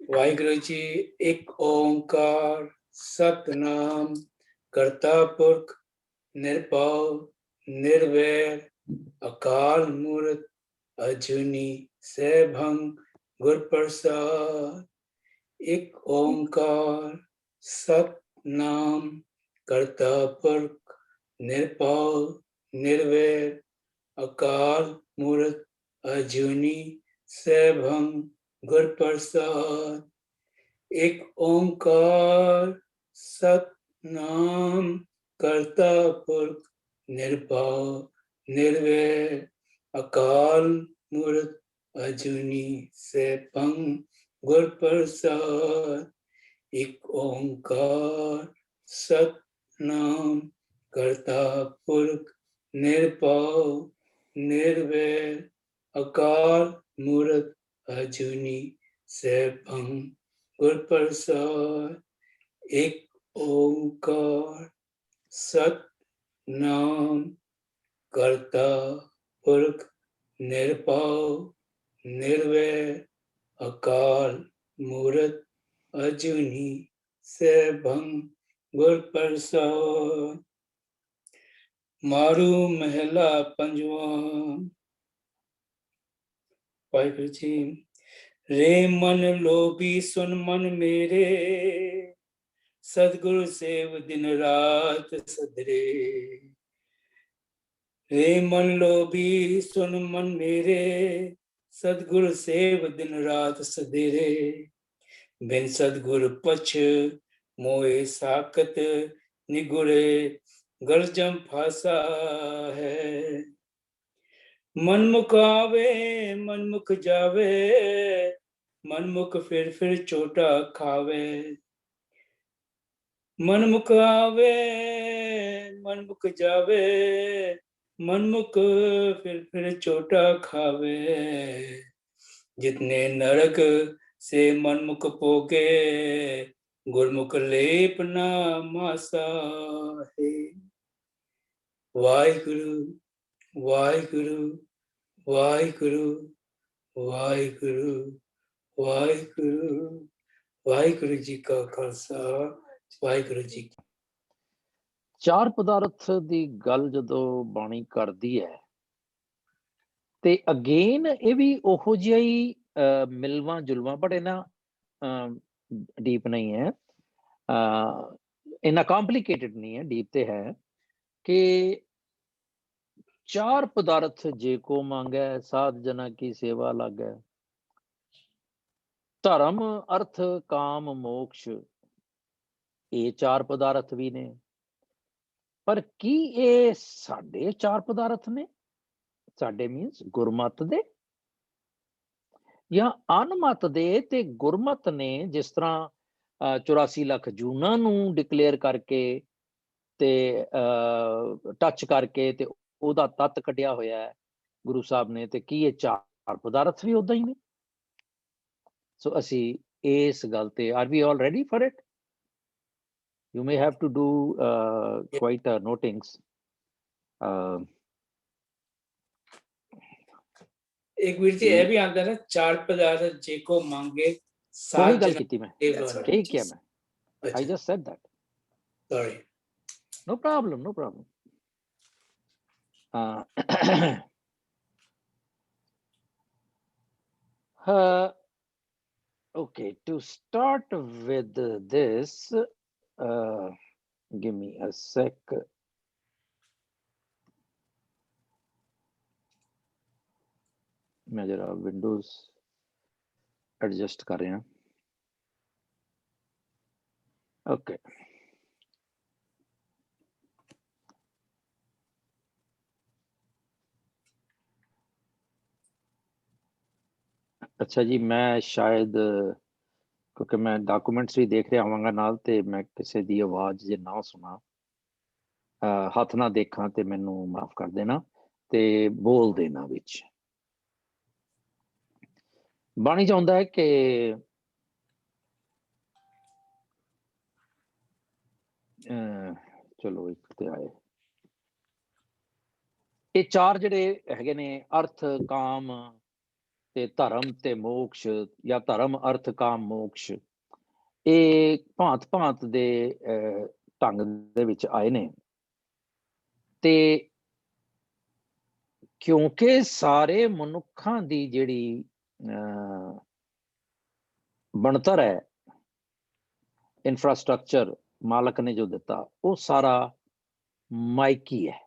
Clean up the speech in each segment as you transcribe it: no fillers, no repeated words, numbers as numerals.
ਵਾਹਿਗੁਰੂ ਜੀ। ਇੱਕ ਓੰਕਾਰ ਸਤਨਾਮ ਕਰਤਾ ਪੁਰਖ ਨਿਰਭਉ ਨਿਰਵੈਰ ਅਕਾਲ ਮੂਰਤ ਅਜੂਨੀ ਸੈਭੰ ਗੁਰ ਪ੍ਰਸਾਦ। ਇੱਕ ਓੰਕਾਰ ਸਤਨਾਮ ਕਰਤਾ ਪੁਰਖ ਨਿਰਭਉ ਨਿਰਵੈਰ ਅਕਾਲ ਮੂਰਤ ਅਜੂਨੀ ਸੈਭੰ ਗੁਰ ਪ੍ਰਸਾਦ। ਇੱਕ ਓੰਕਾਰ ਸਤਨਾਮ ਕਰਤਾ ਪੁਰਖ ਨਿਰਭਉ ਨਿਰਵੈਰ ਅਕਾਲ ਮੂਰਤ ਅਜੂਨੀ ਸੈਭੰ ਗੁਰ ਪ੍ਰਸਾਦ। ਇੱਕ ਓੰਕਾਰ ਸਤਨਾਮ ਕਰਤਾ ਪੁਰਖ ਨਿਰਭਉ ਨਿਰਵੈਰ ਅਕਾਲ ਮੂਰਤ ਅਜੂਨੀ ਸੈਭੰ ਗੁਰ ਪ੍ਰਸਾਦ। ਇੱਕ ਓੰਕਾਰ ਸਤਨਾਮ ਕਰਤਾ ਪੁਰਖ ਨਿਰਭਉ ਨਿਰਵੈਰ ਅਕਾਲ ਮੂਰਤ ਅਜੂਨੀ ਸੈਭੰ ਗੁਰ ਪ੍ਰਸਾਦ। ਮਾਰੂ ਮਹਿਲਾ ਪੰਜਵਾਂ। ਵਾਹਿਗੁਰੂ ਜੀ। ਰੇ ਮਨ ਲੋਭੀ ਸੁਨ ਮਨ ਮੇਰੇ, ਸਤਿਗੁਰ ਸੇਵ ਦਿਨ ਰਾਤ ਸਦਰੇ। ਰੇ ਮਨ ਲੋਭੀ ਸੁਨ ਮਨ ਮੇਰੇ, ਸਤਿਗੁਰ ਸੇਵ ਦਿਨ ਰਾਤ ਸਦੇਰੇ। ਬਿਨ ਸਤਿਗੁਰ ਪਛ ਮੋਏ ਸਾਖਤ, ਨਿਗੁਰੇ ਗਲਜਮ ਫਾਸਾ ਹੈ। ਮਨਮੁਖ ਆਵੇ ਮਨਮੁਖ ਜਾਵੇ, ਮਨਮੁਖ ਫਿਰ ਚੋਟਾ ਖਾਵੇ। ਮਨਮੁਖ ਆਵੇ ਮਨਮੁਖ ਜਾਵੇ, ਮਨਮੁਖ ਫਿਰ ਚੋਟਾ ਖਾਵੇ। ਜਿਤਨੇ ਨਰਕ ਸੇ ਮਨਮੁਖ ਭੋਗੇ, ਗੁਰਮੁਖ ਲੇਪ ਨਾ ਮਾਸਾ ਹੈ। ਵਾਹਿਗੁਰੂ ਵਾਹਿਗੁਰੂ ਵਾਹਿਗੁਰੂ ਵਾਹਿਗੁਰੂ ਵਾਹਿਗੁਰੂ। ਵਾਹਿਗੁਰੂ ਜੀ ਕਾ ਖਾਲਸਾ ਵਾਹਿਗੁਰੂ ਜੀ ਕੀ। ਚਾਰ ਪਦਾਰਥ ਦੀ ਗੱਲ ਜਦੋਂ ਬਾਣੀ ਕਰਦੀ ਹੈ ਤੇ ਅਗੇਨ ਇਹ ਵੀ ਉਹੋ ਜਿਹਾ ਹੀ ਮਿਲਵਾਂ ਜੁਲਵਾਂ, ਬਟ ਇਹਨਾਂ ਡੀਪ ਨਹੀਂ ਹੈ, ਇੰਨਾ ਕੰਪਲੀਕੇਟਡ ਨਹੀਂ ਹੈ, ਡੀਪ ਤੇ ਹੈ ਕਿ ਚਾਰ ਪਦਾਰਥ ਜੇ ਕੋ ਮੰਗੈ, ਸਾਧ ਜਨਾ ਕੀ ਸੇਵਾ ਲਾਗੈ। ਧਰਮ ਅਰਥ ਕਾਮ ਮੋਕਸ਼, ਇਹ ਚਾਰ ਪਦਾਰਥ ਵੀ ਨੇ। ਪਰ ਕੀ ਇਹ ਸਾਡੇ ਚਾਰ ਪਦਾਰਥ ਨੇ? ਸਾਡੇ ਮੀਨਸ ਗੁਰਮਤ ਦੇ ਜਾਂ ਅਨਮਤ ਦੇ? ਤੇ ਗੁਰਮਤ ਨੇ ਜਿਸ ਤਰ੍ਹਾਂ 84 ਲੱਖ ਜੂਨਾਂ ਨੂੰ ਡਿਕਲੇਅਰ ਕਰਕੇ ਤੇ ਟੱਚ ਕਰਕੇ ਤੇ ਉਹਦਾ ਤੱਤ ਕੱਢਿਆ ਹੋਇਆ ਹੈ ਗੁਰੂ ਸਾਹਿਬ ਨੇ, ਤੇ ਕੀ ਇਹ ਚਾਰ ਪਦਾਰਥ ਵੀ ਉਦਾਂ ਹੀ ਨੇ? ਸੋ ਅਸੀਂ ਇਸ ਗੱਲ ਤੇ, are we all ready for it? You may have to do quite notings. ਇੱਕ ਵੀਰ ਜੀ ਇਹ ਵੀ ਆਉਂਦਾ ਨਾ, ਚਾਰ ਪਦਾਰਥ ਜੇ ਕੋ ਮੰਗੇ ਉਹੀ ਗੱਲ ਕੀਤੀ ਮੈਂ, ਕੀ ਕਿਹਾ ਮੈਂ? I just said that. Sorry. No problem, no problem. Okay, to start with this, give me a sec. मैं जरा विंडोज एडजस्ट कर रहा। ओके, अच्छा जी, मैं शायद क्योंकि मैं डॉक्यूमेंट्स भी देख रहा होवांगा नाल, ते मैं किसी दी आवाज़ जे ना सुना, हथ ना देखा ते मैनू माफ कर देना ते बोल देना विच। बाणी चाहुंदा है कि चलो एक ते आए, ये चार जिहड़े हैगे ने, अर्थ काम ਤੇ ਧਰਮ ਤੇ ਮੋਕਸ਼ ਜਾਂ ਧਰਮ ਅਰਥ ਕਾਮ ਮੋਕਸ਼, ਇਹ ਭਾਂਤ ਭਾਂਤ ਦੇ ਢੰਗ ਦੇ ਵਿੱਚ ਆਏ ਨੇ। ਤੇ ਕਿਉਂਕਿ ਸਾਰੇ ਮਨੁੱਖਾਂ ਦੀ ਜਿਹੜੀ ਬਣਤਰ ਹੈ, ਇਨਫਰਾਸਟ੍ਰਕਚਰ ਮਾਲਕ ਨੇ ਜੋ ਦਿੱਤਾ, ਉਹ ਸਾਰਾ ਮਾਇਕੀ ਹੈ।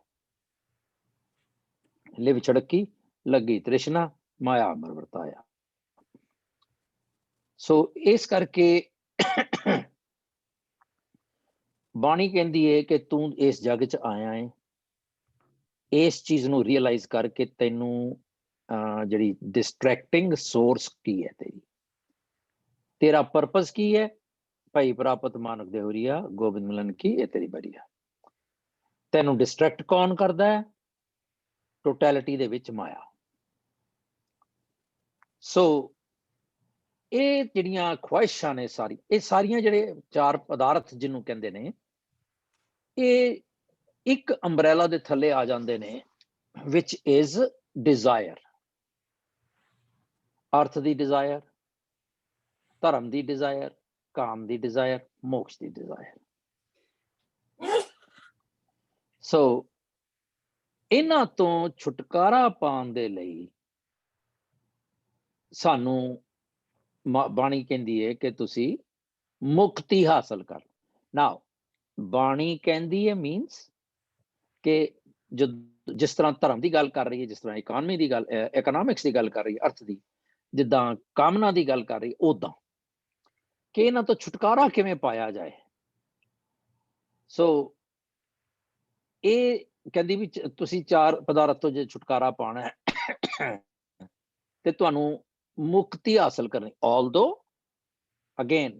ਲਿਵ ਛੜਕੀ ਲੱਗੀ ਤ੍ਰਿਸ਼ਨਾ ਮਾਇਆ ਅਮਰ ਵਰਤਾਇਆ। ਸੋ ਇਸ ਕਰਕੇ ਬਾਣੀ ਕਹਿੰਦੀ ਹੈ ਕਿ ਤੂੰ ਇਸ ਜੱਗ 'ਚ ਆਇਆ ਹੈ, ਇਸ ਚੀਜ਼ ਨੂੰ ਰੀਅਲਾਈਜ਼ ਕਰਕੇ ਤੈਨੂੰ ਜਿਹੜੀ ਡਿਸਟਰੈਕਟਿੰਗ ਸੋਰਸ ਕੀ ਹੈ, ਤੇਰਾ ਪਰਪਸ ਕੀ ਹੈ, ਭਾਈ ਪ੍ਰਾਪਤ ਮਾਨਕ ਦੇ ਹੁਰੀਆ ਗੋਬਿੰਦ ਮਿਲਨ ਕੀ ਇਹ ਤੇਰੀ ਬਰੀਆ। ਤੈਨੂੰ ਡਿਸਟਰੈਕਟ ਕੌਣ ਕਰਦਾ ਹੈ? ਟੋਟੈਲਿਟੀ ਦੇ ਵਿੱਚ ਮਾਇਆ। ਸੋ ਇਹ ਜਿਹੜੀਆਂ ਖੁਆਇਸ਼ਾਂ ਨੇ ਇਹ ਸਾਰੀਆਂ ਜਿਹੜੇ ਚਾਰ ਪਦਾਰਥ ਜਿਹਨੂੰ ਕਹਿੰਦੇ ਨੇ, ਇਹ ਇੱਕ ਅੰਬਰੇਲਾ ਦੇ ਥੱਲੇ ਆ ਜਾਂਦੇ ਨੇ, which is desire। ਅਰਥ ਦੀ ਡਿਜ਼ਾਇਰ, ਧਰਮ ਦੀ ਡਿਜ਼ਾਇਰ, ਕਾਮ ਦੀ ਡਿਜ਼ਾਇਰ, ਮੋਕਸ਼ ਦੀ ਡਿਜ਼ਾਇਰ। ਸੋ ਇਹਨਾਂ ਤੋਂ ਛੁਟਕਾਰਾ ਪਾਉਣ ਦੇ ਲਈ ਸਾਨੂੰ ਬਾਣੀ ਕਹਿੰਦੀ ਹੈ ਕਿ ਤੁਸੀਂ ਮੁਕਤੀ ਹਾਸਲ ਕਰ। ਨਾਓ ਬਾਣੀ ਕਹਿੰਦੀ ਹੈ ਮੀਨਸ ਕਿ ਜਿਸ ਤਰ੍ਹਾਂ ਧਰਮ ਦੀ ਗੱਲ ਕਰ ਰਹੀ ਹੈ, ਜਿਸ ਤਰ੍ਹਾਂ ਇਕਨੋਮੀ ਦੀ ਗੱਲ, ਇਕਨੋਮਿਕਸ ਦੀ ਗੱਲ ਕਰ ਰਹੀ ਹੈ, ਅਰਥ ਦੀ, ਜਿੱਦਾਂ ਕਾਮਨਾ ਦੀ ਗੱਲ ਕਰ ਰਹੀ, ਉਦਾਂ ਕਿ ਇਹਨਾਂ ਤੋਂ ਛੁਟਕਾਰਾ ਕਿਵੇਂ ਪਾਇਆ ਜਾਏ। ਸੋ ਇਹ ਕਹਿੰਦੀ ਵੀ ਤੁਸੀਂ ਚਾਰ ਪਦਾਰਥ ਤੋਂ ਜੇ ਛੁਟਕਾਰਾ ਪਾਉਣਾ ਹੈ ਤੇ ਤੁਹਾਨੂੰ ਮੁਕਤੀ ਹਾਸਲ ਕਰਨੀ। ਆਲਦੋ ਅਗੇਨ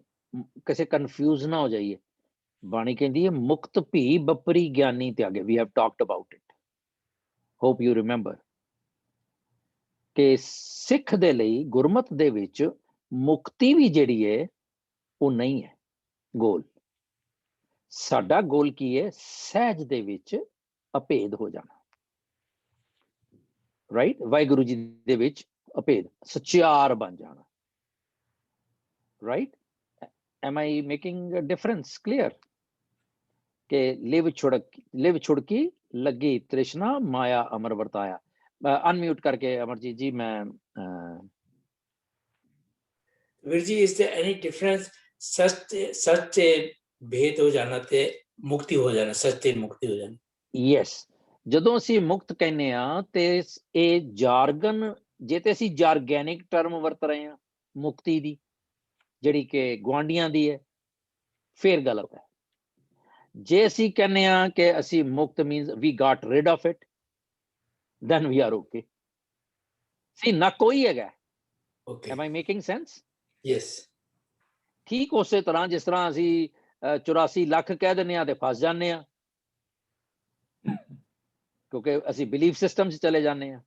ਕਿਸੇ ਕਨਫਿਊਜ਼ ਨਾ ਹੋ ਜਾਈਏ, ਬਾਣੀ ਕਹਿੰਦੀ ਹੈ ਮੁਕਤ ਭੀ ਬਪਰੀ ਗਿਆਨੀ ਤਿਆਗੇ। We have talked about it, hope you remember ਕਿ ਸਿੱਖ ਦੇ ਲਈ ਗੁਰਮਤ ਦੇ ਵਿੱਚ ਮੁਕਤੀ ਵੀ ਜਿਹੜੀ ਹੈ ਉਹ ਨਹੀਂ ਹੈ ਗੋਲ। ਸਾਡਾ ਗੋਲ ਕੀ ਹੈ? ਸਹਿਜ ਦੇ ਵਿੱਚ ਅਭੇਦ ਹੋ ਜਾਣਾ, ਰਾਈਟ? ਵਾਹਿਗੁਰੂ ਜੀ ਦੇ ਵਿੱਚ ਅਭੇਦ, ਸਚਿਆਰ ਬਣ ਜਾਣਾ, right? am I making a difference clear? ਕਿ ਲਿਵ ਛੁੜਕੀ ਲੱਗੀ ਤ੍ਰਿਸ਼ਨਾ ਮਾਇਆ ਅਮਰ ਵਰਤਾਇਆ। ਅਨਮਿਊਟ ਕਰਕੇ ਅਮਰਜੀਤ ਜੀ ਮੈਂ ਵੀਰ ਜੀ, is there any difference ਸੱਚ ਤੇ ਭੇਦ ਹੋ ਜਾਣਾ ਤੇ ਮੁਕਤੀ ਹੋ ਜਾਣਾ, ਸੱਚ ਤੇ ਮੁਕਤੀ ਹੋ ਜਾਣਾ? ਯੈਸ, ਜਦੋਂ ਅਸੀਂ ਮੁਕਤ ਕਹਿੰਦੇ ਆ ਤੇ ਇਹ ਜਾਰਗਨ, ਜੇ ਤੇ ਅਸੀਂ ਜਾਰਗੈਨਿਕ ਟਰਮ ਵਰਤ ਰਹੇ ਹਾਂ ਮੁਕਤੀ ਦੀ, ਜਿਹੜੀ ਕਿ ਗੁਆਂਢੀਆਂ ਦੀ ਹੈ, ਫਿਰ ਗਲਤ ਹੈ। ਜੇ ਅਸੀਂ ਕਹਿੰਦੇ ਆ ਕਿ ਅਸੀਂ ਮੁਕਤ means we got rid of it, then we are okay. ਸੀ ਨਾ ਕੋਈ ਹੈਗਾ। Okay. Am I making sense? Yes. ਠੀਕ ਉਸੇ ਤਰ੍ਹਾਂ ਜਿਸ ਤਰ੍ਹਾਂ ਅਸੀਂ 84 ਲੱਖ ਕਹਿ ਦਿੰਦੇ ਆ ਤੇ ਫਸ ਜਾਂਦੇ ਆ, ਕਿਉਂਕਿ ਅਸੀਂ ਬਿਲੀਫ ਸਿਸਟਮ 'ਚ ਚਲੇ ਜਾਂਦੇ ਆ,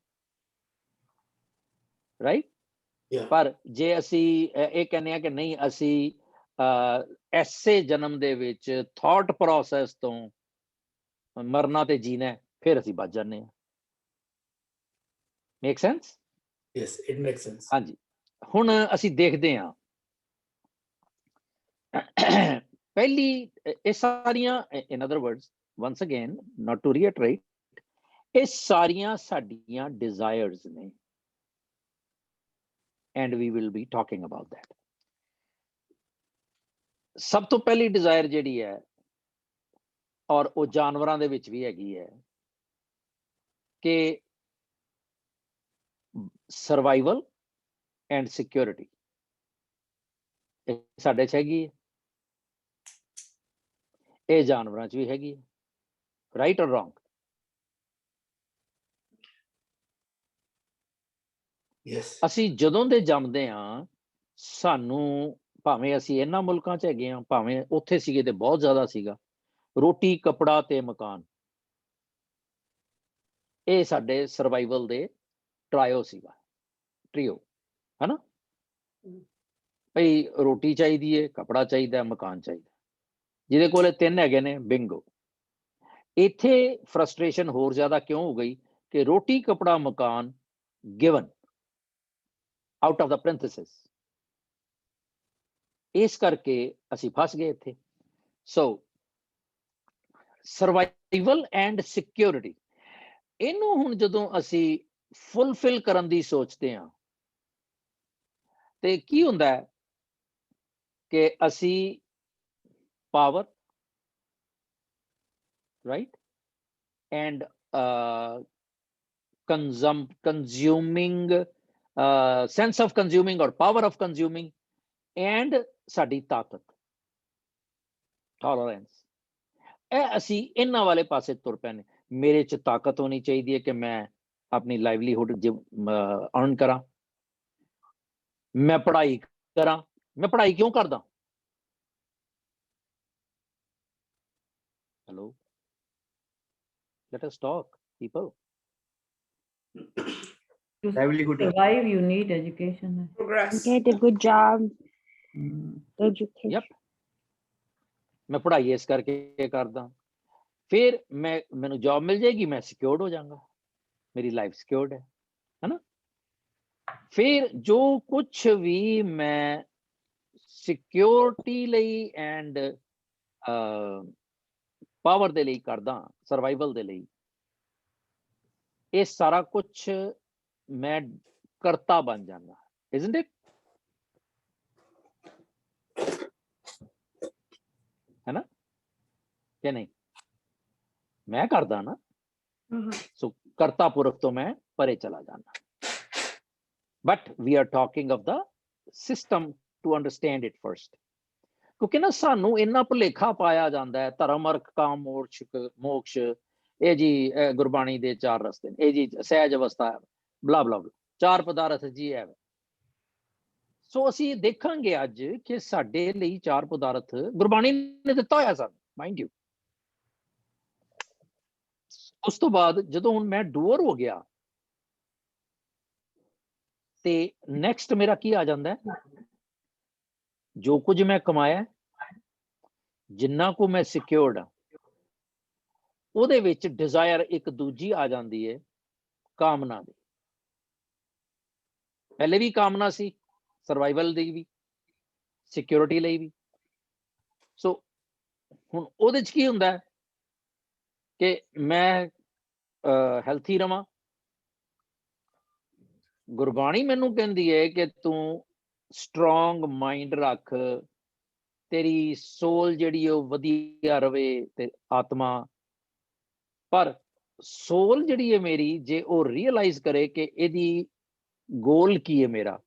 ਰਾਈਟ? ਪਰ ਜੇ ਅਸੀਂ ਇਹ ਕਹਿੰਦੇ ਆ ਕਿ ਨਹੀਂ, ਅਸੀਂ ਐਸੇ ਜਨਮ ਦੇ ਵਿੱਚ ਥਾਟ ਪ੍ਰੋਸੈਸ ਤੋਂ ਮਰਨਾ ਤੇ ਜੀਣਾ, ਫਿਰ ਅਸੀਂ ਬਚ ਜਾਂਦੇ ਆ। Make sense? Yes, it makes sense. ਹਾਂਜੀ, ਹੁਣ ਅਸੀਂ ਦੇਖਦੇ ਹਾਂ ਪਹਿਲੀ ਇਹ ਸਾਰੀਆਂ, in other words, once again, not to reiterate, ਇਹ ਸਾਰੀਆਂ ਸਾਡੀਆਂ desires ਨੇ, and we will be talking about that. ਸਭ ਤੋਂ ਪਹਿਲੀ ਡਿਜ਼ਾਇਰ ਜਿਹੜੀ ਹੈ, ਔਰ ਉਹ ਜਾਨਵਰਾਂ ਦੇ ਵਿੱਚ ਵੀ ਹੈਗੀ ਹੈ, ਕਿ ਸਰਵਾਈਵਲ ਐਂਡ ਸਿਕਿਉਰਿਟੀ, ਇਹ ਸਾਡੇ 'ਚ ਹੈਗੀ ਹੈ, ਇਹ ਜਾਨਵਰਾਂ 'ਚ ਵੀ ਹੈਗੀ ਹੈ। ਰਾਈਟ ਔਰ ਰੋਂਗ? Yes. ਅਸੀਂ ਜਦੋਂ ਦੇ ਜੰਮਦੇ ਹਾਂ, ਸਾਨੂੰ ਭਾਵੇਂ ਅਸੀਂ ਇਹਨਾਂ ਮੁਲਕਾਂ 'ਚ ਹੈਗੇ ਹਾਂ, ਭਾਵੇਂ ਉੱਥੇ ਸੀਗੇ ਤੇ ਬਹੁਤ ਜ਼ਿਆਦਾ ਸੀਗਾ, ਰੋਟੀ, ਕੱਪੜਾ ਤੇ ਮਕਾਨ, ਇਹ ਸਾਡੇ ਸਰਵਾਈਵਲ ਦੇ ਟ੍ਰਾਇਓ ਸੀਗਾ, ਟ੍ਰੀਓ, ਹਨਾ? ਭਈ ਰੋਟੀ ਚਾਹੀਦੀ ਹੈ, ਕੱਪੜਾ ਚਾਹੀਦਾ, ਮਕਾਨ ਚਾਹੀਦਾ। ਜਿਹਦੇ ਕੋਲ ਤਿੰਨ ਹੈਗੇ ਨੇ, ਬਿੰਗੋ। ਇੱਥੇ ਫਰਸਟ੍ਰੇਸ਼ਨ ਹੋਰ ਜ਼ਿਆਦਾ ਕਿਉਂ ਹੋ ਗਈ ਕਿ ਰੋਟੀ, ਕੱਪੜਾ, ਮਕਾਨ given, out of the parenthesis. ਇਸ ਕਰਕੇ ਅਸੀਂ ਫਸ ਗਏ ਇੱਥੇ। ਸੋ ਸਰਵਾਈਵਲ ਐਂਡ ਸਿਕਿਉਰਿਟੀ, ਇਹਨੂੰ ਹੁਣ ਜਦੋਂ ਅਸੀਂ ਫੁੱਲਫਿਲ ਕਰਨ ਦੀ ਸੋਚਦੇ ਹਾਂ ਤੇ ਕੀ ਹੁੰਦਾ ਹੈ ਕਿ ਅਸੀਂ power, right, and consuming sense of consuming or power of consuming and ਸਾਡੀ ਤਾਕਤ, ਟੋਲਰੈਂਸ, ਇਹ ਅਸੀਂ ਇਹਨਾਂ ਵਾਲੇ ਪਾਸੇ ਤੁਰ ਪਏ ਨੇ। ਮੇਰੇ ਚ ਤਾਕਤ ਹੋਣੀ ਚਾਹੀਦੀ ਹੈ ਕਿ ਮੈਂ ਆਪਣੀ ਲਾਈਵਲੀਹੁੱਡ ਅਰਨ ਕਰਾਂ, ਮੈਂ ਪੜ੍ਹਾਈ ਕਰਾਂ। ਮੈਂ ਪੜ੍ਹਾਈ ਕਿਉਂ ਕਰਦਾ? Hello, let us talk, people. To livelihood. survive, you need education. Progress. Get a good job. Education. Yep. ਮੈਂ ਪੜ੍ਹਾਈ ਇਸ ਕਰਕੇ ਕਰਦਾ, ਫਿਰ ਮੈਨੂੰ ਜੌਬ ਮਿਲ ਜਾਏਗੀ, ਮੈਂ ਸਿਕਿਉਰਡ ਹੋ ਜਾਵਾਂਗਾ, ਮੇਰੀ ਲਾਈਫ ਸਿਕਿਉਰਡ ਹੈ ਨਾ। ਫਿਰ ਜੋ ਕੁਛ ਵੀ ਮੈਂ ਸਿਕਿਉਰਿਟੀ ਲਈ ਐਂਡ ਪਾਵਰ ਦੇ ਲਈ ਕਰਦਾ, ਸਰਵਾਈਵਲ ਦੇ ਲਈ, ਇਹ ਸਾਰਾ ਕੁਛ ਮੈਂ ਕਰਤਾ ਬਣ ਜਾਣਾ, isn't it? है ना, क्या नहीं? मैं करदा ना, सो कर्ता पुरख तो मैं परे चला जाना। But we are talking of the system to understand it first, क्योंकि ना सानू इन्ना भुलेखा पाया जाता है, धर्म अर्थ काम मोक्ष, ये जी गुरबाणी दे चार रस्ते, ये जी सहज अवस्था, बला बला बला, चार पदार्थ जी है। सो ਅਸੀਂ ਦੇਖਾਂਗੇ ਅੱਜ ਕਿ ਸਾਡੇ ਲਈ ਚਾਰ ਪਦਾਰਥ ਗੁਰਬਾਣੀ ਨੇ ਦਿੱਤਾ ਹੋਇਆ ਸਾਨੂੰ, ਮਾਈਂਡ ਯੂ। ਉਸ ਤੋਂ ਬਾਅਦ ਜਦੋਂ ਹੁਣ ਮੈਂ ਡੂਅਰ ਹੋ ਗਿਆ ਤੇ ਨੈਕਸਟ ਮੇਰਾ ਕੀ ਆ ਜਾਂਦਾ ਹੈ? ਜੋ ਕੁਝ ਮੈਂ ਕਮਾਇਆ, ਜਿੰਨਾ ਕੁ ਮੈਂ ਸਿਕਿਉਰਡ ਆ, ਉਹਦੇ ਵਿੱਚ ਡਿਜ਼ਾਇਰ ਇੱਕ ਦੂਜੀ ਆ ਜਾਂਦੀ ਹੈ, ਕਾਮਨਾ ਦੀ। ਪਹਿਲੇ ਵੀ ਕਾਮਨਾ ਸੀ, ਸਰਵਾਈਵਲ ਦੀ ਵੀ, ਸਿਕਿਉਰਿਟੀ ਲਈ ਵੀ। ਸੋ ਹੁਣ ਉਹਦੇ ਚ ਕੀ ਹੁੰਦਾ ਕਿ ਮੈਂ ਹੈਲਥੀ ਰਵਾਂ। ਗੁਰਬਾਣੀ ਮੈਨੂੰ ਕਹਿੰਦੀ ਹੈ ਕਿ ਤੂੰ ਸਟਰੋਂਗ ਮਾਈਂਡ ਰੱਖ, ਤੇਰੀ ਸੋਲ ਜਿਹੜੀ ਉਹ ਵਧੀਆ ਰਵੇ ਤੇ ਆਤਮਾ। ਪਰ ਸੋਲ ਜਿਹੜੀ ਹੈ ਮੇਰੀ, ਜੇ ਉਹ ਰੀਅਲਾਈਜ਼ ਕਰੇ ਕਿ ਇਹਦੀ ਗੋਲ ਕੀ ਹੈ ਮੇਰਾ,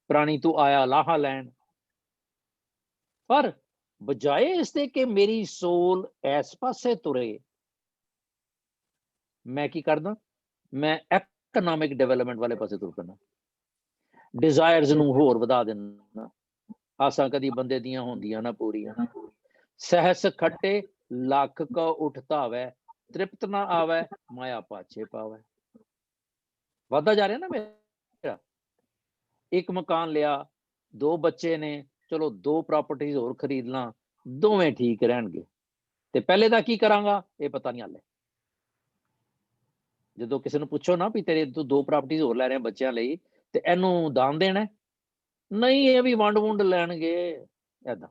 ਪ੍ਰਾਣੀ ਤੂੰ ਆਇਆ ਲਾਹਾ ਲੈਣ, ਪਰ ਬਜਾਏ ਇਸ ਦੇ ਕਿ ਮੇਰੀ ਸੋਲ ਇਸ ਪਾਸੇ ਤੁਰੇ, ਮੈਂ ਕੀ ਕਰਦਾ? ਮੈਂ ਇਕਨੋਮਿਕ ਡਿਵੈਲਪਮੈਂਟ ਵਾਲੇ ਪਾਸੇ ਤੁਰ ਪੈਂਦਾ, ਡਿਜ਼ਾਇਰਸ ਨੂੰ ਹੋਰ ਵਧਾ ਦਿੰਦਾ। ਆਸਾਂ ਕਦੀ ਬੰਦੇ ਦੀਆਂ ਹੁੰਦੀਆਂ ਨਾ ਪੂਰੀਆਂ, ਸਹਿਸ ਖੱਟੇ ਲੱਖ ਕੋ ਉਠਤਾ ਵੈ, ਤ੍ਰਿਪਤ ਨਾ ਆਵੈ, ਮਾਇਆ ਪਾਛੇ ਪਾਵੈ। ਵਧਦਾ ਜਾ ਰਿਹਾ ਨਾ ਮੇਰਾ। ਇੱਕ ਮਕਾਨ ਲਿਆ, ਦੋ ਬੱਚੇ ਨੇ, ਚਲੋ ਦੋ ਪ੍ਰਾਪਰਟੀਜ਼ ਹੋਰ ਖਰੀਦ ਲਾਂ, ਦੋਵੇਂ ਠੀਕ ਰਹਿਣਗੇ। ਤੇ ਪਹਿਲੇ ਦਾ ਕੀ ਕਰਾਂਗਾ ਇਹ ਪਤਾ ਨਹੀਂ ਹਾਲੇ। ਜਦੋਂ ਕਿਸੇ ਨੂੰ ਪੁੱਛੋ ਨਾ ਵੀ ਤੇਰੇ ਤੂੰ ਦੋ ਪ੍ਰਾਪਰਟੀਜ਼ ਹੋਰ ਲੈ ਰਿਹਾ ਬੱਚਿਆਂ ਲਈ, ਤੇ ਇਹਨੂੰ ਦਾਨ ਦੇਣਾ? ਨਹੀਂ, ਇਹ ਵੀ ਵੰਡ ਵੁੰਡ ਲੈਣਗੇ, ਏਦਾਂ।